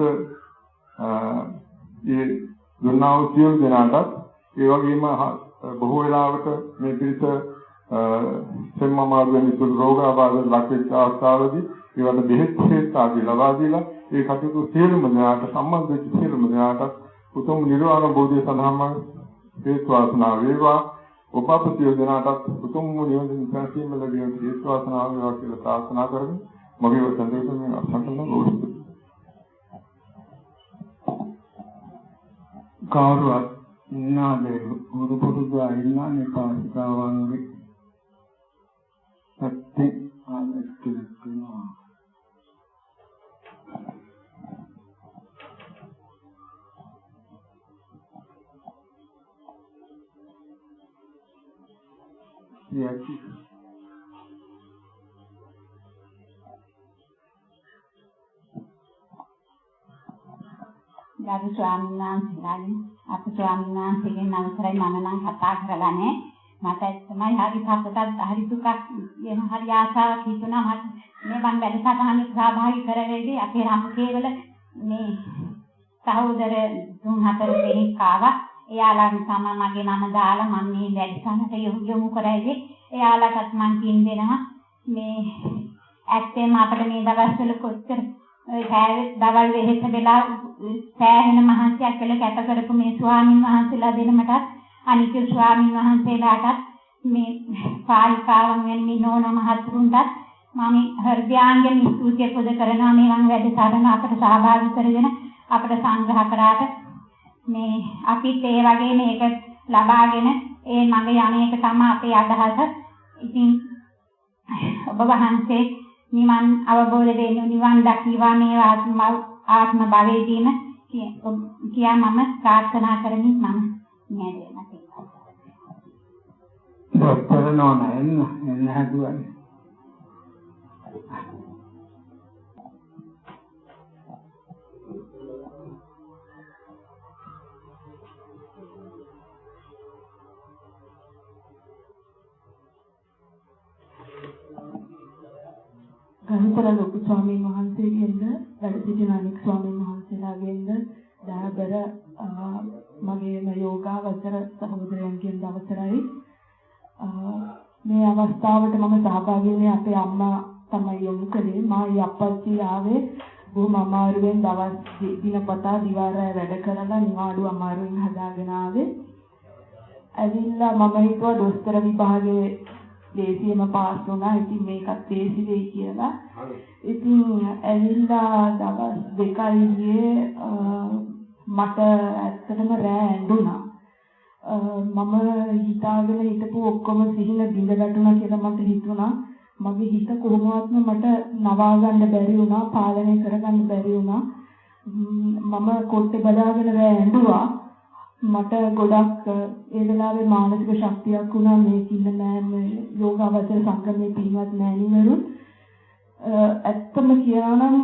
Speaker 1: ඒ දුන්නා වූ සියලු දෙනාටත් ඒ වගේම බොහෝ වෙලාවට මේ පිරිස සෙම්මමාරු වෙන සුළු රෝගාබාධ ලක්වෙච්ච අවස්ථාවලදී ඒවට බෙහෙත් ආදී ලබා දීලා ඒ කටයුතු සියලුම දෙනාට සම්බන්ධ වෙච්ච සියලුම දෙනාට උතුම් නිර්වාණ බෝධිය සඳහාම හේතු වාසනා වේවා. ඔබ අප සියලු දෙනාටත් උතුම් නිවන සැනසීම ලැබීම හේතු වාසනා වේවා කියලා ප්‍රාර්ථනා කරමි. මගේ වචන දෙක මේ අසංකලන ගෞරවයි.
Speaker 4: කවුරුත් ඉන්නාද ගුරු පුරුදු අයින්නානේ පාසිකාවන්ගේ සත්‍ය ආනස්කිනවා. Yes.
Speaker 5: ගරු ස්වාමීන් වහන්සේලාගෙන් අපේ ස්වාමීන් වහන්සේගෙන් අවසරයි මම නම් කතා කරලා නැහැ. මට තමයි හරි සතුටක් හරි දුකක් වෙන හරි ආසාවක් හිතුණා මට මේ මම වැඩසටහන සහභාගී කරවෙදී අපේ රාමකේවල මේ සහෝදර 3-4 දෙනෙක් ආවා. එයාලා තමයි මගේ නම දාලා මම මේ වැඩසටහනට යොමු කරයිදී එයාලටත් මම කින් දෙනවා මේ ඇත්තෙන්ම අපිට මේ දවස්වල කොච්චර දවල් වෙහෙස වෙලා සෑහෙන මහන්සියක් කළ කැප කරපු මේ ස්වාමීන් වහන්සේලා දෙනමටත් අනිත් ස්වාමීන් වහන්සේලාටත් මේ පාලිකාවන් වෙන මේ නෝන මහතුරුන්ටත් මම හෘදයාංගෙන් ස්තුතිය පුද කරනවා මේ වගේ වැඩසටහන අපට සහභාගී කරගෙන අපට සංග්‍රහ කරාට මේ අපිත් ඒ වගේ මේක ලබාගෙන ඒ මඟ යන්නේක තමයි අපේ අදහස. ඉතින් ඔබ වහන්සේ නිවන් අවබෝධ වෙන්න නිවන් දකිවා මේ ආත්ම භවයේදීම කියා මම ප්‍රාර්ථනා කරමින් මම නෑදේම තියෙනවා.
Speaker 4: ડોક્ટર නෝනා එන්න හදුවනේ.
Speaker 6: ගරුතර ලොකු ස්වාමීන් වහන්සේගෙන්ද වැඩ සිටින අනෙක් ස්වාමීන් වහන්සේලාගෙන්ද දහබර මගේම යෝගාවචර සහෝදරයන්ගෙන් අවසරයි. මේ අවස්ථාවට මම සහභාගී වෙන්නේ අපේ අම්මා තමයි යොමු කළේ. මායි අප්පච්චි ආවේ බොහොම අමාරුවෙන් දවස් දිනපතා දිවාරය වැඩ කරලා නිවාඩු අමාරුවෙන් හදාගෙන ආවේ. ඇවිල්ලා මම හිතුවා දොස්තර විභාගේ දේශියම පාස් වුණා. ඉතින් මේකත් දේශි වෙයි කියලා. ඉතින් ඇවිල්ලා දවස් 2යි ගියේ මට ඇත්තටම රෑ ඇඬුණා. මම හිතාගෙන හිටපු ඔක්කොම සිහින බිඳ වැටුණා කියලා මට හිතුණා. මගේ හිත කොහොමවත්ම මට නවා ගන්න බැරි වුණා, පාලනය කරගන්න බැරි වුණා. මම කොට්ටේ බදාගෙන රෑ ඇඬුවා. මට ගොඩක් ඒ වෙලාවේ මානසික ශක්තියක් වුණා මේක ඉන්න නෑ යෝගාවචර සංගමයේ පින්වත් මෑණිවරුන්. ඇත්තම කියනවා නම්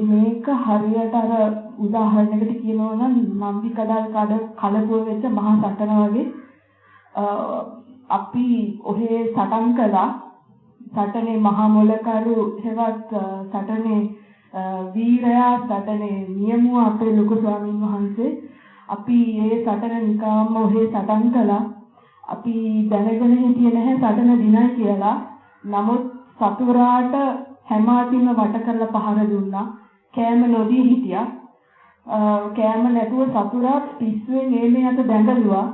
Speaker 6: මේක හරියට අර උදාහරණයකට කියනවා නම් නම්බි කඩල් කලපුව වෙච්ච මහා සටන වගේ අපි ඔහේ සටන් කළා. සටනේ මහා මොලකරු හෙවත් සටනේ වීරයා සටනේ නියමුව අපේ ලොකු ස්වාමීන් වහන්සේ. අපි ඒ සටන නිකාම්ම ඔහේ සටන් කළා. අපි දැනගෙන හිටියේ නැහැ සටන දිනයි කියලා. නමුත් සතුරාට හැම අතින්ම වට කරලා පහර දුන්නා. කෑම නොදී හිටියා. කෑම නැතුව සතුරා පිස්සුවෙන් මේ අත දැඟලුවා.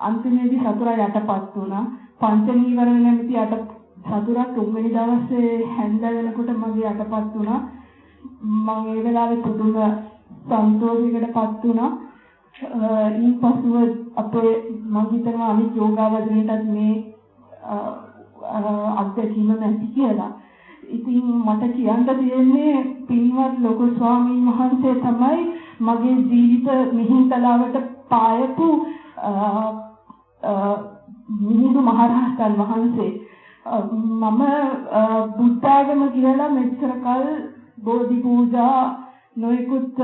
Speaker 6: අන්තිමේදී සතුරා යටපත් වුණා. පංච නීවරණ නැමැති සතුරා තුන්වෙනි දවසේ හැන්ද වෙනකොට මගේ යටපත් වුණා. මම ඒ වෙලාවේ පුදුම සන්තෝෂයකටපත් වුණා. ඊපසුව අපේ මම හිතනවා අනිත් යෝගාවචරයටත් මේ අත්දැකීම නැති කියලා. ඉතින් මට කියන්න තියෙන්නේ පින්වත් ලොකු ස්වාමීන් වහන්සේ තමයි මගේ ජීවිත මිහින්තලාවට පායපු මිහිඳු මහරහතන් වහන්සේ. මම බුද්ධාගම කියලා මෙච්චර කල් බෝධි පූජා නොයෙකුත්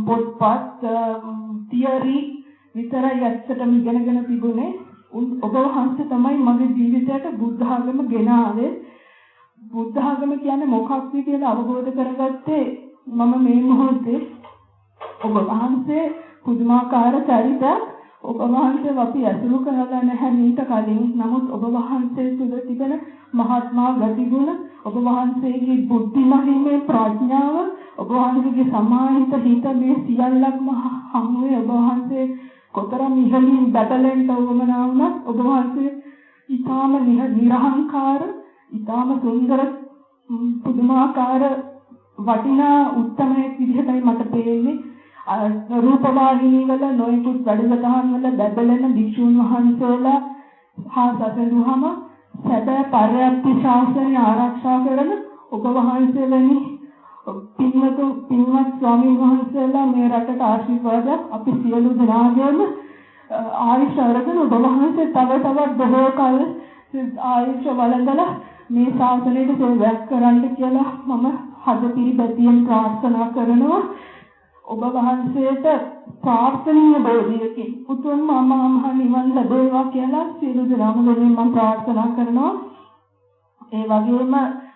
Speaker 6: පොත්පත් තියරි විතරයි ඇත්තටම ඉගෙනගෙන තිබුණේ. ඔබ වහන්සේ තමයි මගේ ජීවිතයට බුද්ධාගම ගෙන ආවේ. බුද්ධාගම කියන්නේ මොකක්ද කියලා අවබෝධ කරගත්තේ මම මේ මොහොතේ. ඔබ වහන්සේ පුදුමාකාර චරිතයක්. ඔබ වහන්සේ අපි අසුරු කරලා නැහැ මීට කලින්. නමුත් ඔබ වහන්සේ තුළ තිබෙන මහත්මා ගතිගුණ, ඔබ වහන්සේගේ බුද්ධිමහිමේ ප්‍රඥාව, ඔබ වහන්සේගේ සමාහිත හිත මේ සියල්ලක්ම හමුවේ ඔබ වහන්සේ කොතරම් ඉහළින් බැටලෙන්ට උවමනා වුණත් ඔබ වහන්සේ ඊටාම නිර්හංකාර, ඊටාම සුන්දර, පුදුමාකාර වටිනා උත්තමයෙක් විදිහටයි මට පේන්නේ. රූපවාහිනී වල නොයෙකුත් වැඩසටහන් වල බැබලෙන භික්ෂුන් වහන්සේලා හා සැසඳුවම සැබෑ පර්යාප්ති ශාසනය ආරක්ෂා කරන ඔබ වහන්සේ වැනි පින්වත් ස්වාමීන් වහන්සේලා මේ රටට ආශිර්වාදයක් අපි සියලු දෙනාගේම ආයුෂ අරගෙන ඔබ වහන්සේ තව තවත් බොහෝ කල ආයුෂ වළඳලා මේ ශාසනයට සේවයක් කරන්න කියලා මම හදපිරිබැතියෙන් ප්‍රාර්ථනා කරනවා. ඔබ වහන්සේට ප්‍රාර්ථනීය බෝධියකින් උතුම් මහ නිවන් ලැබේවා කියලා සියලු දෙනාම වෙනුවෙන් මම ප්‍රාර්ථනා කරනවා. ඒ වගේම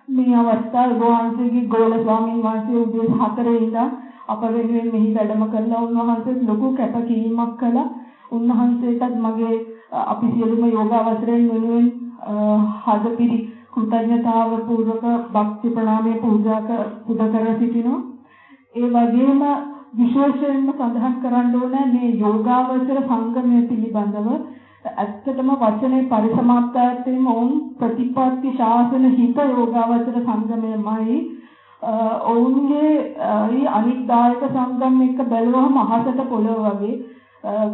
Speaker 6: මේ අවස්ථාවේ ඔබ වහන්සේගේ ගෝල ස්වාමීන් වහන්සේ උදේ 4 ඉඳන් අප වෙනුවෙන් මෙහි වැඩම කරලා උන්වහන්සේ ලොකු කැපකිරීමක් කළා. උන්වහන්සේටත් මගේ අපි සියලුම යෝගාවචරයන් වෙනුවෙන් හදපිරි කෘතඥතාව පූර්වක භක්ති ප්‍රණාමය පූජා කර සිටිනවා. ඒ වගේම විශේෂයෙන්ම සඳහන් කරන්න ඕනේ මේ යෝගාවචර සංගමය පිළිබඳව ඇත්තටම වචනේ පරිසමාප්තයෙන් වුන් ප්‍රතිපත්ති ශාසන හිත යෝගාවචර සංගමයමයි. ඔවුන්ගේ අනිත් දායක සංගම් එක්ක බැලුවම අහසට පොළොව වගේ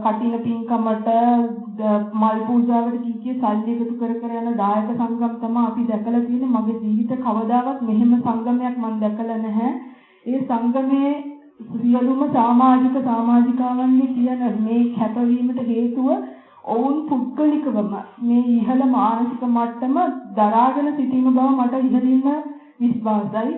Speaker 6: කටින පින්කමට මල් පූජාවට කීකේ සල්ලි එකතු කර යන දායක සංගම් තමයි අපි දැකලා තියෙන්නේ. මගේ ජීවිත කවදාවත් මෙහෙම සංගමයක් මම දැකලා නැහැ. ඒ සංගමයේ සියලුම සමාජිකාවන්ගේ කියන මේ කැපවීමට හේතුව ඔවුන් පුද්ගලිකවම මේ ඉහළ මානසික මට්ටම දරාගෙන සිටීම බව මට ඉහළින්ම විශ්වාසයි.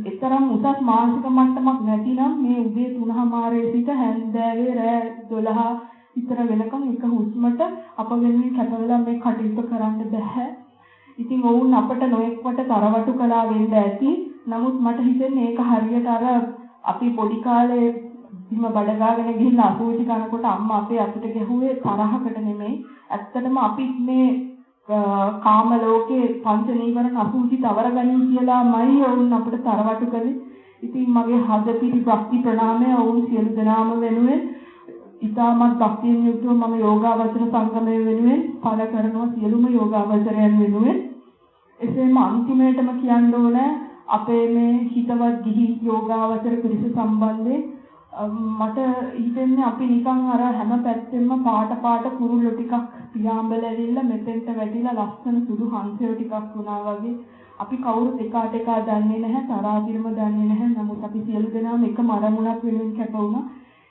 Speaker 6: එතරම් උසස් මානසික මට්ටමක් නැතිනම් මේ උදේ 3:00 සිට හැන්දෑවේ රෑ 12 විතර වෙනකම් එක හුස්මට අප වෙනුවෙන් කැපවෙලා මේ කටයුතු කරන්න බෑ. ඉතින් ඔවුන් අපට නොඑක්වට තරවටු කළා වෙන්න ඇති. නමුත් මට හිතෙන්නේ ඒක හරියට අර අපි පොඩි කාලේ බිම බඩගාගෙන ගිහිල්ලා අසුචි කනකොට අම්මා අපේ අතට ගැහුවේ තරහකට නෙමෙයි. ඇත්තටම අපි මේ කාම ලෝකේ පංච නීවරණ අසුචි තවරගනින් කියලාමයි ඔවුන් අපිට තරවටු කළේ. ඉතින් මගේ හදපිරි භක්ති ප්‍රණාමය ඔවුන් සියලු දෙනාම වෙනුවෙන් ඉතාමත් භක්තියෙන් යුක්තව මම යෝගාවචර සංගමය වෙනුවෙන් පළ කරනවා සියලුම යෝගාවචරයන් වෙනුවෙන්. එසේම අන්තිමේටම කියන්න ඕනේ අපේ මේ හිතවත් ගිහි යෝගාවචර පිරිස සම්බන්ධයෙන් මට හිතෙන්නේ අපි නිකන් අර හැම පැත්තෙම පාට කුරුල්ලෝ ටිකක් පියාඹල ඇවිල්ලා මෙතෙන්ට වැටිලා ලස්සන සුදු හංසයෝ ටිකක් වුණා වගේ. අපි කවුරුත් එක දන්නේ නැහැ, තරාතිරම දන්නේ නැහැ. නමුත් අපි සියලු දෙනාම එකම අරමුණක් වෙනුවෙන් කැප වුණා.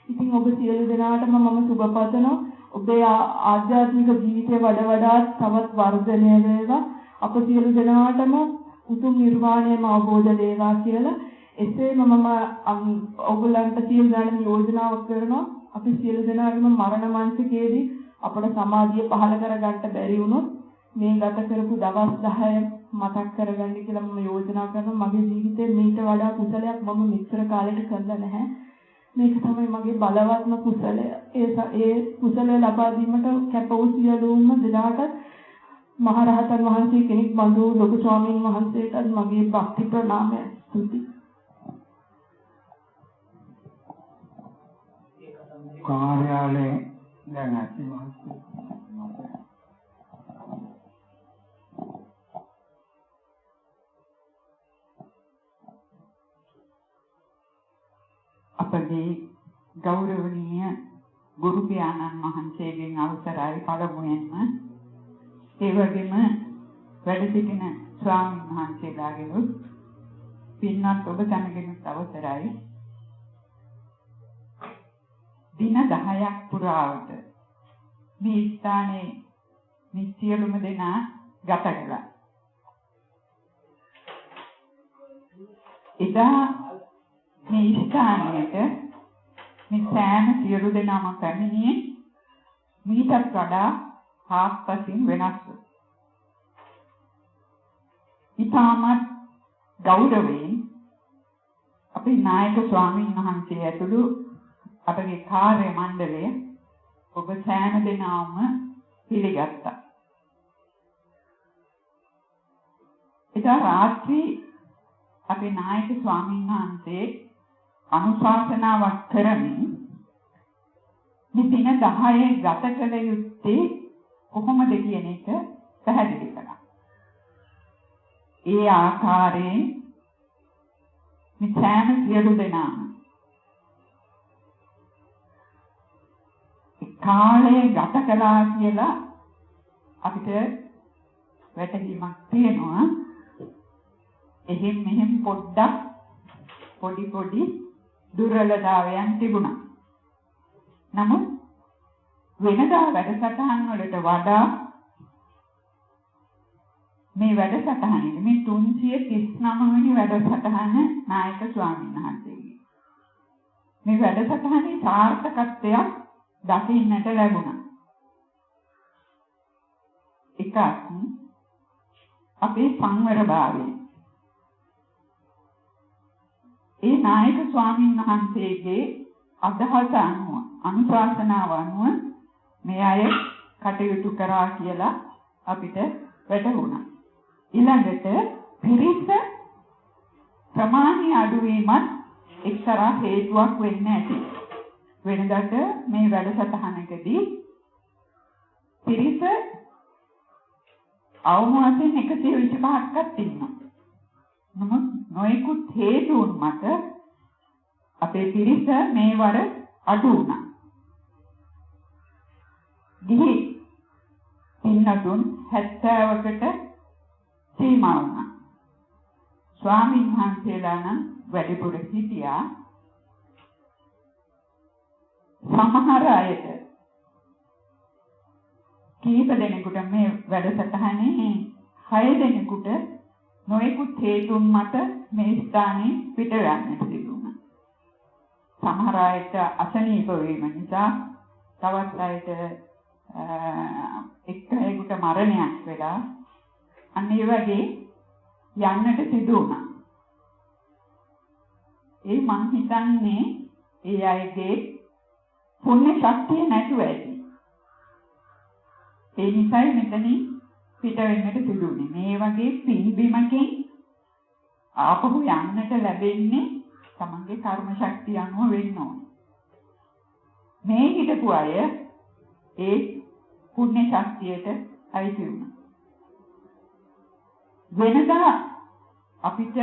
Speaker 6: ඉතින් ඔබ සියලු දෙනාටම මම සුබ පතනවා. ඔබේ ආධ්‍යාත්මික ජීවිතය වඩාත් තවත් වර්ධනය වේවා. අප සියලු දෙනාටම උතුම් නිර්වාණයම අවබෝධ වේවා කියලා. එසේම මම ඔයගොල්ලන්ට සියලු දෙනාට යෝජනාවක් කරනවා. අපි සියලු දෙනාගේම මරණ මංචකයේදී අපේ සමාධිය පහළ කරගන්න බැරි වුණොත් මේ ගත කරපු දවස් 10 මතක් කරගන්න කියලා මම යෝජනා කරනවා. මගේ ජීවිතේ මීට වඩා කුසලයක් මම මෙච්චර කාලෙට කරලා නැහැ. මේක තමයි මගේ බලවත්ම කුසලය. ඒ කුසලය ලබා දීමට කැප වූ සියලුම දෙනාට මහරහතන් වහන්සේ කෙනෙක් බඳු ලොකු ස්වාමීන් වහන්සේටත් මගේ භක්ති ප්‍රණාමය ස්තුති.
Speaker 4: කාර්යාලේ දැන් ඇති මහත්මයා
Speaker 7: අපගේ ගෞරවනීය ගුරු පියාණන් වහන්සේගෙන් අවසරයි පළමුවෙන්ම ඒ වගේම වැඩ සිටින ස්වාමීන් වහන්සේලාගෙනුත් පින්වත් ඔබ සැමගෙනුත් අවසරයි. දින 10ක් පුරාවට මේ ස්ථානයේ මේ සියලුම දෙනා ගත කළා. එදා මේ ස්ථානයට මේ සෑම සියලු දෙනාම පැමිණියේ මීටත් වඩා හාත්පසින් වෙනස්ව. ඉතාමත් ගෞරවයෙන් අපේ නායක ස්වාමීන් වහන්සේ ඇතුළු අපගේ කාර්ය මණ්ඩලය ඔබ සෑම දෙනාම පිළිගත්තා. එදා රාත්‍රී අපේ නායක ස්වාමීන් වහන්සේ අනුශාසනාවක් කරමින් මේ දින 10 ගත කළ යුත්තේ කොහොමද කියන එක පැහැදිලි කළා. ඒ ආකාරයෙන් මේ සෑම සියලු දෙනාම කාලය ගත කළා කියලා අපිට වැටහීමක් තියෙනවා. එහෙම මෙහෙම පොඩ්ඩක් පොඩි දුර්වලතාවයන් තිබුණා. නමුත් වෙනදා වැඩසටහන් වලට වඩා මේ වැඩසටහනේ මේ 339 වෙනි වැඩසටහන නායක ස්වාමීන් වහන්සේගේ මේ වැඩසටහනේ සාර්ථකත්වයක් දකින්නට ලැබුණා. එකක් අපේ සංවරභාවය. ඒ නායක ස්වාමීන් වහන්සේගේ අදහස අනුව අනුශාසනාව අනුව මේ අය කටයුතු කරා කියලා අපිට වැටහුණා. ඊළඟට පිරිස ප්‍රමාණය අඩුවීමත් එක්තරා හේතුවක් වෙන්න ඇති. වෙනදාට මේ වැඩසටහනකදී පිරිස අවම වශයෙන් 125ක්වත් ඉන්නවා. නමුත් නොයෙකුත් හේතුන් මත අපේ පිරිස මේවර අඩු වුණා. ගිහි පින්නතුන් 70කට සීමා වුණා. ස්වාමීන් වහන්සේලා නම් වැඩිපුර සිටියා. සමහර අයට කීප දෙනෙකුට මේ වැඩසටහනේ 6 දෙනෙකුට නොයෙකුත් හේතුන් මත මේ ස්ථානේ පිට යන්නට සිදු වුණා. සමහර අයට අසනීප වීම නිසා, තවත් අයට එක්කෙනෙකුට මරණයක් වෙලා අන්න ඒ වගේ යන්නට සිදු වුණා. ඒ මං හිතන්නේ ඒ අයගේ පුණ්‍ය ශක්තිය නැතුව ඇති. ඒ නිසායි මෙතනින් පිට වෙන්නට සිදු වුණේ. මේ වගේ පින්බිමකින් ආපහු යන්නට ලැබෙන්නේ තමන්ගේ කර්ම ශක්තිය අනුව වෙන්න ඕනේ. මේ හිටපු අය ඒ පුණ්‍ය ශක්තියට අයිති වුණා. වෙනදා අපිට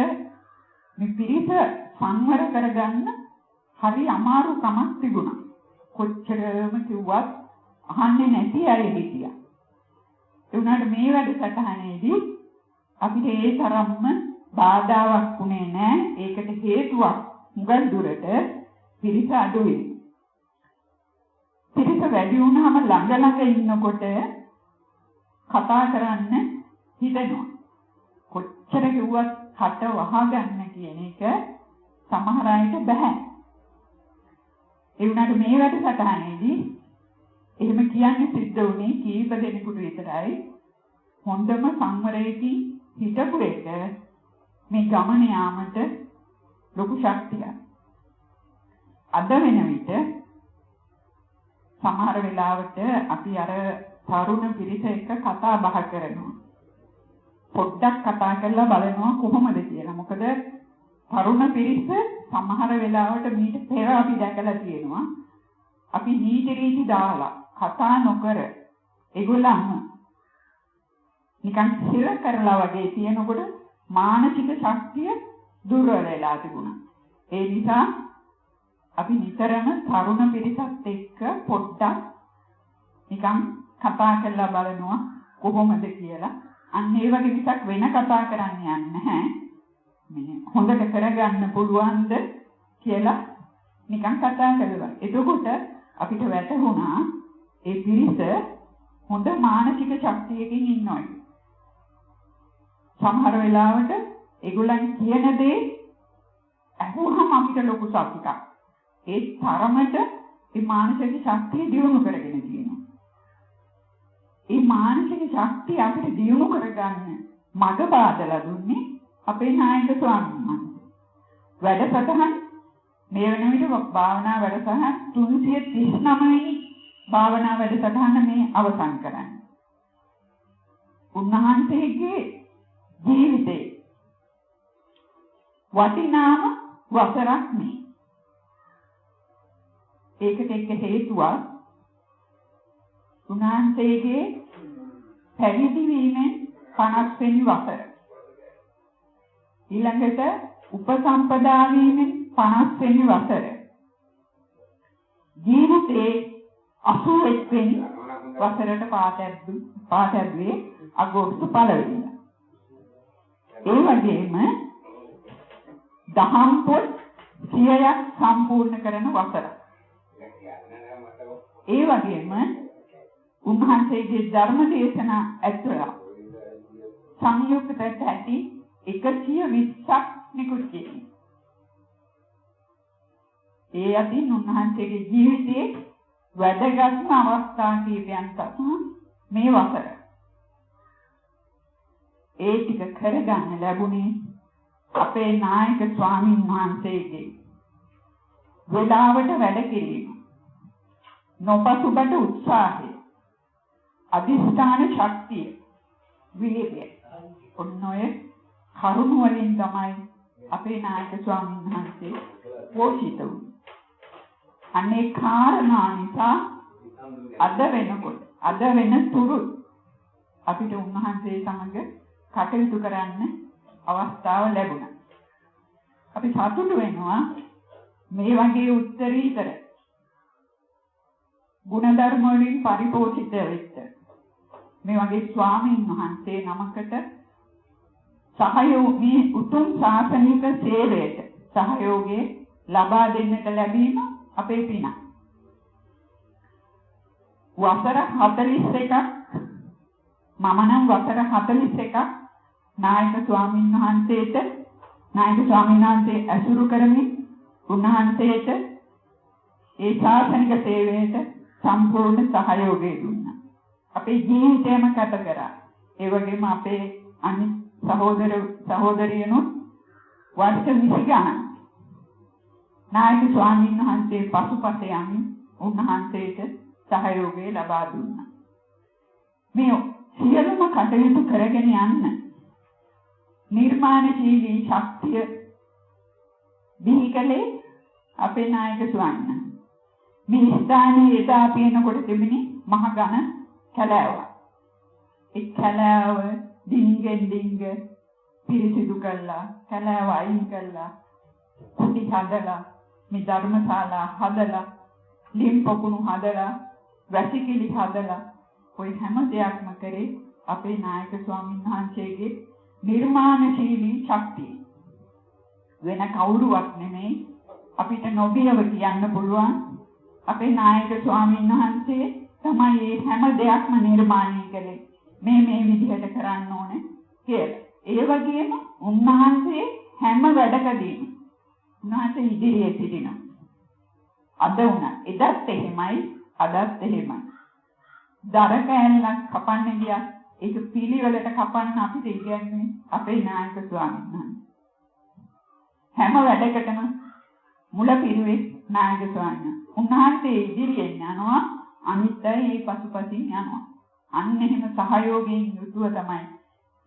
Speaker 7: මේ පිරිස සංවර කරගන්න හරි අමාරු කමක් තිබුණා. කොච්චරම කිව්වත් අහන්නේ නැති අය හිටියා. ඒ වුණාට මේ වැඩසටහනේදී අපිට ඒ තරම්ම බාධාවක් වුණේ නැහැ. ඒකට හේතුවක් මුගල් දුරට පිරිස අඩුයි. පිරිස වැඩි වුණාම ළඟ ඉන්නකොට කතා කරන්න හිතෙනවා. කොච්චර කිව්වත් කට වහගන්න කියන එක සමහර අයට බෑ. ඒ වුණාට මේ වැඩසටහනේදී එහෙම කියන්න සිද්ධ වුණේ කීප දෙනෙකුට විතරයි. හොඳම සංවරයකින් හිටපු එක මේ ගමන යාමට ලොකු ශක්තියක්. අද වෙන විට සමහර වෙලාවට අපි අර තරුණ පිරිස එක්ක කතා බහ කරනවා. පොඩ්ඩක් කතා කරලා බලනවා කොහොමද කියලා. මොකද තරුණ පිරිස සමහර වෙලාවට මීට පෙර අපි දැකලා තියෙනවා. අපි නීති රීති දාලා කතා නොකර ඒගොල්ලන්ම නිකන් හිර කරලා වගේ තියෙනකොට මානසික ශක්තිය දුර්වල වෙලා තිබුණා. ඒ නිසා අපි නිතරම තරුණ පිරිසත් එක්ක පොඩ්ඩක් නිකන් කතා කරලා බලනවා කොහොමද කියලා. අන්න ඒ වගේ විසක් වෙන කතා කරන්න යන්නේ නැහැ. මේ හොඳට කරගන්න පුළුවන්ද කියලා නිකන් කතා කරලා. එතකොට අපිට වැටහුණා ඒ පිරිස හොඳ මානසික ශක්තියකින් ඉන්නවා. සමහර වෙලාවට ඒගොල්ලන් කියන දේ අහුවම අපිට ලොකු සතුටක්. ඒ තරමට මේ මානසික ශක්තිය දියුණු කරගෙන තියෙනවා. මේ මානසික ශක්තිය අපිට දියුණු කරගන්න මඟ බාදලා දුන්නේ අපේ නායක ස්වාමීන් වහන්සේ. වැඩසටහන් මේ වෙන විට භාවනා වැඩසටහන් 339 භාවනා වැඩසටහන මේ අවසන් කරන්නේ. උන්වහන්සේගේ ජීවිතේ වටිනාම වසරක් මේ. ඒකට එක්ක හේතුවක් උන්වහන්සේගේ පැවිදි වීමෙන් 50 වෙනි වසර. ඊළඟට උපසම්පදා වීමෙන් 50 වෙනි වසර. ජීවිතේ 81 වෙනි වසරට පාතැබ්බේ අගෝස්තු 1 වෙනිදා. ඒ වගේම දහම් පොත් 100ක් සම්පූර්ණ කරන වසර. ඒ වගේම උන්වහන්සේගේ ධර්ම දේශනා ඇතුළත සංයුක්ත පැටි 120ක් නිකුත් කෙරේ. ඒ අතින් උන්වහන්සේගේ ජීවිතයේ වැදගත්ම අවස්ථා කීපයන් තමයි මේ වසර. ඒ ටික කරගන්න ලැබුණේ අපේ නායක ස්වාමීන් වහන්සේගේ වේලාවට වැඩ කිරීම, නොපසුබට උත්සාහය, අධිෂ්ඨාන ශක්තිය, වීර්යය. ඔන්නෝය කරුණ වලින් තමයි අපේ නායක ස්වාමීන් වහන්සේ පෝෂිත වුනේ. අනේ කාරණා නිසා අද වෙනතුරු අපිට උන්වහන්සේ සමග කටයුතු කරන්න අවස්ථාව ලැබුණා. අපි සතුටු වෙනවා මේ වගේ උත්තරීතර ගුණධර්ම වලින් පරිපෝෂිත වෙච්ච මේ වගේ ස්වාමීන් වහන්සේ නමකට සහයෝගී උතුම් ශාසනික සේවයට සහයෝගය ලබා දෙන්නට ලැබීම අපේ පින. වසර 41ක් මම නම් වසර 41ක් නායක ස්වාමීන් වහන්සේ ඇසුරු කරමින් උන්වහන්සේට ඒ ශාසනික සේවයට සම්පූර්ණ සහයෝගය දුන්නා. අපේ ජීවිතයම කැප කරා. ඒ වගේම අපේ අනිත් සහෝදරියනුත් වර්ෂ 20 ගණන් නායක ස්වාමීන් වහන්සේ පසුපස යමින් උන්වහන්සේට සහයෝගය ලබා දුන්නා. මේ සියලුම කටයුතු කරගෙන යන්න නිර්මාණශීලී ශක්තිය දීකලේ අපේ නායක ස්වාමීන් වහන්සේ. මේ ස්ථානයේ එදා පිනකොට තිබුණි මහ ඝන කැලෑව. ඒ කැලෑව ඩිංගෙන් පිරිසිදු කළා, කැලෑව අයින් කළා, කුටි හදලා, මේ ධර්මශාලා හදලා, ලිම් පොකුණු හදලා, වැසිකිලි හදලා, ඔය හැම දෙයක්ම කරේ අපේ නායක ස්වාමීන් වහන්සේගේ නිර්මාණශීලී ශක්තිය. වෙන කවුරුවත් නෙමෙයි, අපිට නොබියව කියන්න පුළුවන් අපේ නායක ස්වාමීන් වහන්සේ තමයි මේ හැම දෙයක්ම නිර්මාණය කළේ. මේ විදිහට කරන්න ඕනේ කියලා. ඒ වගේම උන්වහන්සේ හැම වැඩකදීම උන්වහන්සේ ඉදිරියේ සිටිනවා. අද වුණා එදත් එහෙමයි, අදත් එහෙමයි. දර කෑල්ලක් කපන්න ගියා ඒක පිළිවෙලට කපන්න අපිට ඉගන්නේ අපේ නායක ස්වාමීන් වහන්සේ. හැම වැඩකටම මුල පිළිවෙත් නායක ස්වාමීන් වහන්සේ. උන්වහන්සේ ඉදිරියෙන් යනවා, අනිත් අය ඒ පසුපසින් යනවා. අන්න එහෙම සහයෝගයෙන් යුතුව තමයි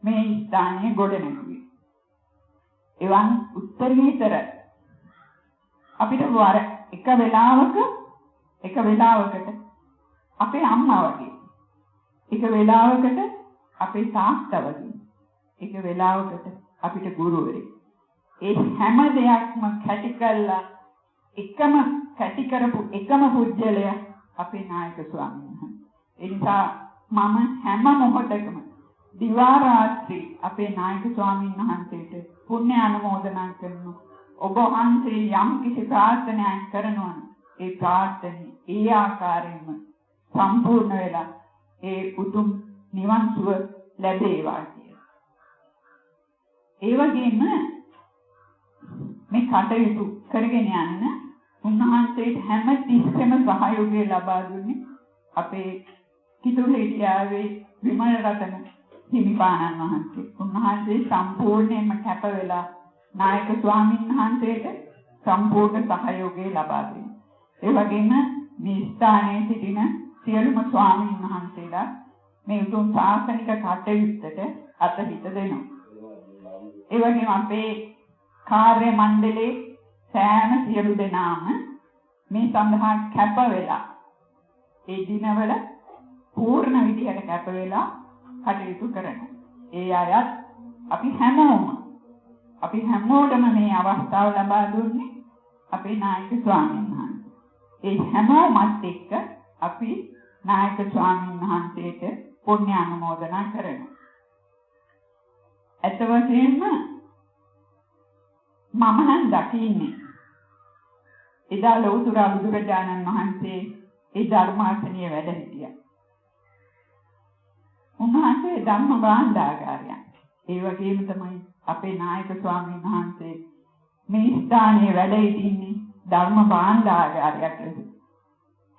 Speaker 7: මේ ස්ථානය ගොඩනැගුවේ. එවන් උත්තරීතර අපිට වර එක වෙලාවකට අපේ අම්මා වගේ, එක වෙලාවකට අපේ තාත්තා වගේ, එක වෙලාවකට අපිට ගුරුවරයෙක්. ඒ හැම දෙයක්ම කැටි කළා කැටි කරපු එකම පුජ්‍යලය අපේ නායක ස්වාමීන් වහන්සේ. ඒ නිසා මම හැම මොහොතකම දිවා රාත්‍රී අපේ නායක ස්වාමීන් වහන්සේට පුණ්‍ය අනුමෝදනා කරනවා. ඔබ වහන්සේ යම් කිසි ප්‍රාර්ථනාවක් කරනවා ඒ ප්‍රාර්ථනාව ඒ ආකාරයෙන්ම සම්පූර්ණ වෙලා ඒ උතුම් නිවන් සුව ලැබේවා කියලා. ඒ වගේම මේ කටයුතු කරගෙන යන්න උන්වහන්සේට හැම තිස්සෙම සහයෝගය ලබා දුන්නේ අපේ කිතුලිටියාවේ විමල රතන හිමිපාණන් වහන්සේ. උන්වහන්සේ සම්පූර්ණයෙන්ම කැප වෙලා නායක ස්වාමීන් වහන්සේට සම්පූර්ණ සහයෝගය ලබා දෙනවා. ඒ වගේම මේ ස්ථානයේ සිටින සියලුම ස්වාමීන් වහන්සේලා මේ උතුම් ශාසනික කටයුත්තට අතහිත දෙනවා. ඒ වගේම අපේ කාර්ය මණ්ඩලයේ සෑම සියලු දෙනාම මේ සඳහා කැප වෙලා ඒ දිනවල පූර්ණ විදියට කැප වෙලා කටයුතු කරනවා. ඒ අයත් අපි හැමෝටම මේ අවස්ථාව ලබා දුන්නේ අපේ නායක ස්වාමීන් වහන්සේ. ඒ හැමෝමත් එක්ක අපි නායක ස්වාමීන් වහන්සේට පුණ්‍ය අනුමෝදනා කරනවා. ඇත්ත වශයෙන්ම මම නම් දකින්නේ එදා ලෞතර බුදුරජාණන් වහන්සේ ඒ ධර්මාසනයේ වැඩ සිටියා. උන්වහන්සේ ධම්ම භාණ්ඩාගාරයක්. ඒ වගේම තමයි අපේ නායක ස්වාමීන් වහන්සේ මේ ස්ථානයේ වැඩ සිටින්නේ ධර්ම භාණ්ඩාගාරයක් ලෙස.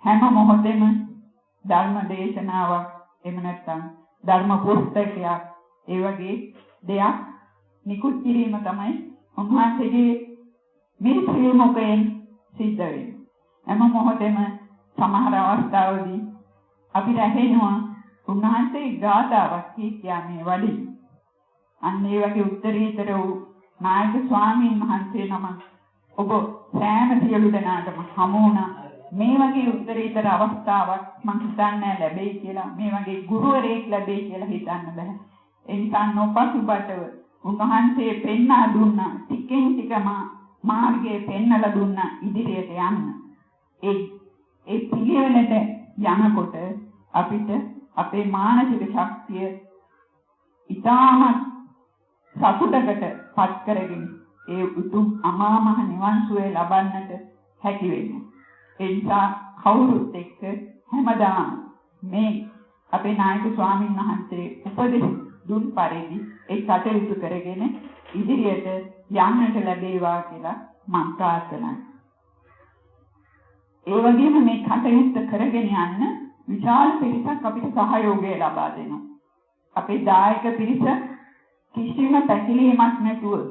Speaker 7: හැම මොහොතෙම ධර්ම දේශනාවක් එහෙම නැත්නම් ධර්ම පුස්තකයක් ඒ වගේ දෙයක් නිකුත් කිරීම තමයි උන්වහන්සේගේ මේ ශ්‍රී මුඛයෙන් සිද්ධ වෙන්නේ. හැම මොහොතෙම සමහර අවස්ථාවලදී අපිට ඇහෙනවා උන්වහන්සේ ගාථාවක් කියන්නේ වඩින්. අන්න ඒ වගේ උත්තරීතර වූ නායක ස්වාමීන් වහන්සේ නම ඔබ සෑම සියලු දෙනාටම හමු වුණා. මේ වගේ උත්තරීතර අවස්ථාවක් මම හිතන්නේ ලැබෙයි කියලා. මේ වගේ ගුරුවරයෙක් ලැබෙයි කියලා හිතන්න බෑ. ඒ නිසා නොපසුබටව උන්වහන්සේ පෙන්වා දුන්නා ටිකෙන් ටික මාර්ගයේ පෙන්වලා දුන්නා ඉදිරියට යන්න. ඒ පිළිවෙලට යනකොට අපිට අපේ මානසික ශක්තිය ඉතාමත් සතුටකට පත් කරගෙන ඒ උතුම් අමා මහ නිවන් සුවය ලබන්නට හැකි වෙනවා. ඒ නිසා කවුරුත් එක්ක හැමදාම මේ අපේ නායක ස්වාමීන් වහන්සේ උපදෙස් දුන් පරිදි ඒ කටයුතු කරගෙන ඉදිරියට යන්නට ලැබේවා කියලා මම ප්‍රාර්ථනා කරනවා. ඒ වගේම මේ කටයුත්ත කරගෙන යන්න විශාල පිරිසක් අපිට සහයෝගය ලබා දෙනවා. අපේ දායක පිරිස කිසිම පැකිලීමක් නැතුව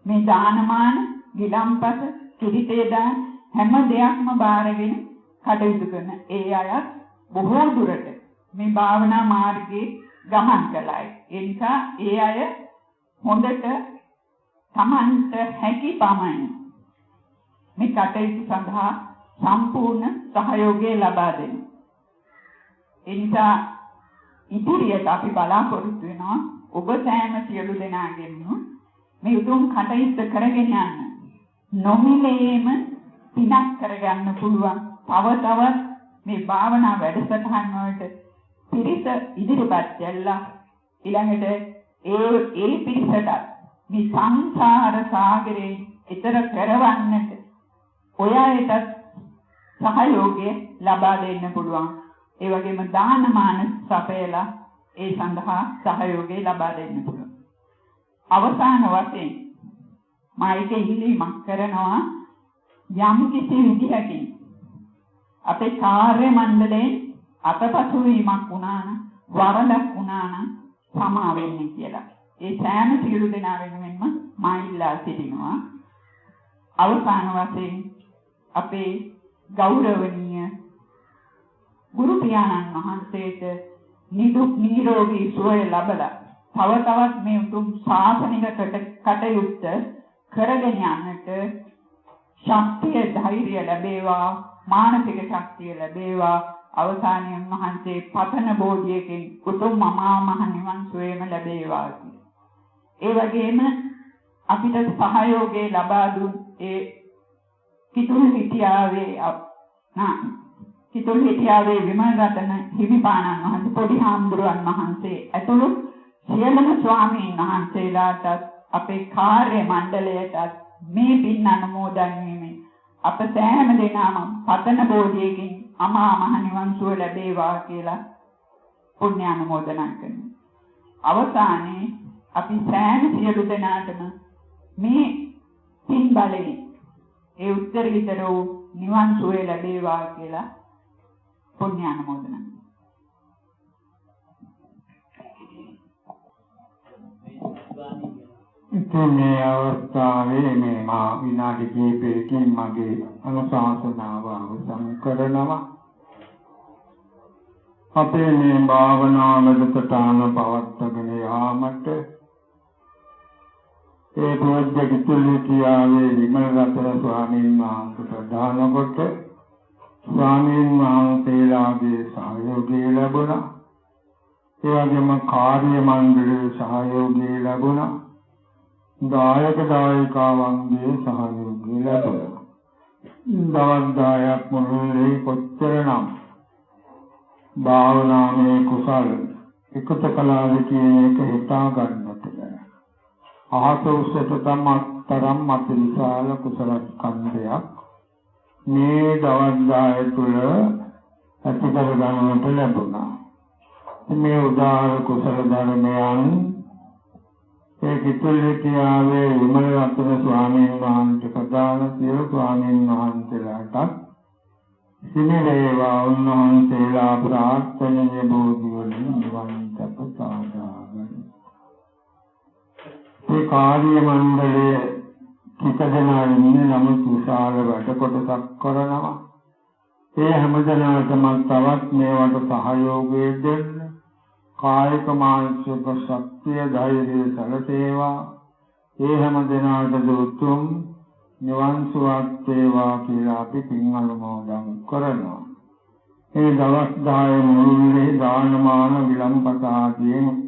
Speaker 7: මේ දානමාන, ගිලම්පස, කිරිතේ දාන හැම දෙයක්ම බාරගෙන කටයුතු කරන ඒ අය බොහෝ දුරට මේ භාවනා මාර්ගයේ ගමන් කළායි. ඒ නිසා ඒ අය හොඳට තමන්ට හැකි පමණ මේ කටයුතු සඳහා සම්පූර්ණ සහයෝගය ලබා දෙනවා. ඒ නිසා ඉදිරියට අපි බලාපොරොත්තු වෙනවා ඔබ සෑම සියලු දෙනාගෙම මේ උතුම් කටයුත්ත කරගෙන යන්න. නොමිලේම පිනක් කරගන්න පුළුවන්. තව තවත් මේ භාවනා වැඩසටහන් වලට පිරිස ඉදිරිපත් කළා. ඊළඟට ඒ පිරිසට මේ සංසාර සාගරේ ඈතර කරවන්නට ඔයාලට සහයෝගය ලබා දෙන්න පුළුවන්. ඒ වගේම දානමාන සපයලා ඒ සඳහා සහයෝගය ලබා දෙන්න පුළුවන්. අවසාන වශයෙන් මායික ඉල්ලීමක් කරනවා යම් කිසි විදිහකින් අපේ කාර්ය මණ්ඩලයෙන් අතපසු වීමක් වුණා නම් වරදක් වුණා නම් සමා වෙන්න කියලා. ඒ සෑම සියලු දෙනා වෙනුවෙන්ම මා ඉල්ලා සිටිනවා. අවසාන වශයෙන් අපේ ගෞරවනීය ගුරු පියාණන් වහන්සේට නිදුක් නිරෝගී සුවය ලැබලා තව තවත් මේ උතුම් ශාසනික කටයුත්ත කරගෙන යන්නට ශක්තිය ධෛර්යය ලැබේවා, මානසික ශක්තිය ලැබේවා. අවසානයේ මහන්සේ පතන බෝධියකින් උතුම් මහා මහ නිවන් සුවයම ලැබේවා. ඒ වගේම අපිට සහයෝගය ලබා දුන් ඒ කිතුල් හිටියාවේ විමල් රතන හිමිපාණන් වහන්සේ පොඩි හාමුදුරුවන් වහන්සේ ඇතුළු සියලුම ස්වාමීන් වහන්සේලාටත් අපේ කාර්ය මණ්ඩලයටත් මේ පින් අනුමෝදන් වීමෙන් අප සෑම දෙනාම පතන බෝධියකින් අමා මහ නිවන් සුව ලැබේවා කියලා පුණ්‍ය අනුමෝදනා කරනවා. අවසානයේ අපි සෑම සියලු දෙනාටම මේ පින් බලයෙන් ඒ උත්තරීතර වූ නිවන් සුවය ලැබේවා කියලා පුණ්‍ය අනුමෝදනා.
Speaker 4: ඉතින් මේ අවස්ථාවේ මේ මා විනාඩි කිහිපයකින් මගේ අනුශාසනාව අවසන් කරනවා. අපේ මේ භාවනා වැඩසටහන පවත්වාගෙන යාමට ඒ පූජ්‍ය කිතුල්ලිටියාවේ විමල රතන ස්වාමීන් වහන්සේ ප්‍රධාන කොට ස්වාමීන් වහන්සේලාගේ සහයෝගය ලැබුණා. ඒ වගේම කාර්ය මණ්ඩලයේ සහයෝගය ලැබුණා. දායක දායිකාවන්ගේ සහයෝගය ලැබුණා. දවස් 10ක් මුළුල්ලේ කොච්චරනම් භාවනාමය කුසල එකතු කළාද කියන එක හිතා ගන්නට බැහැ. අහස උසට තරම් මත විශාල කුසල ස්කන්ධයක් මේ දවස් 10 තුළ ඇති කර ගන්නට ලැබුණා. මේ උදාර කුසල ධර්මයන් ඒ කිතුල්ලිටියාවේ විමල රතන ස්වාමීන් වහන්සේ ප්‍රදාන සියලු ස්වාමීන් වහන්සේලාට සිනේවා උන්වහන්සේලා ප්‍රාර්ථනීය බෝධි වලින් නිවන් සප සාදාගන්න. ඒ කාර්ය මණ්ඩලයේ කිතදෙනා ඉන්නේ නමුත් විශාල වැඩ කොටසක් කරනවා. ඒ හැමදෙනාටම තවත් මේවට සහයෝගය දෙන්න. කායික මානසික ශක්තිය ධෛර්යය සැලසේවා. ඒ හැමදෙනාට දුතුම් නිවන් සුවත් වේවා කියලා අපි පින් අනුමෝදන් කරනවා. ඒ දවස් 10 මුළුල්ලේ දානමාන විලම්පත ආදීන්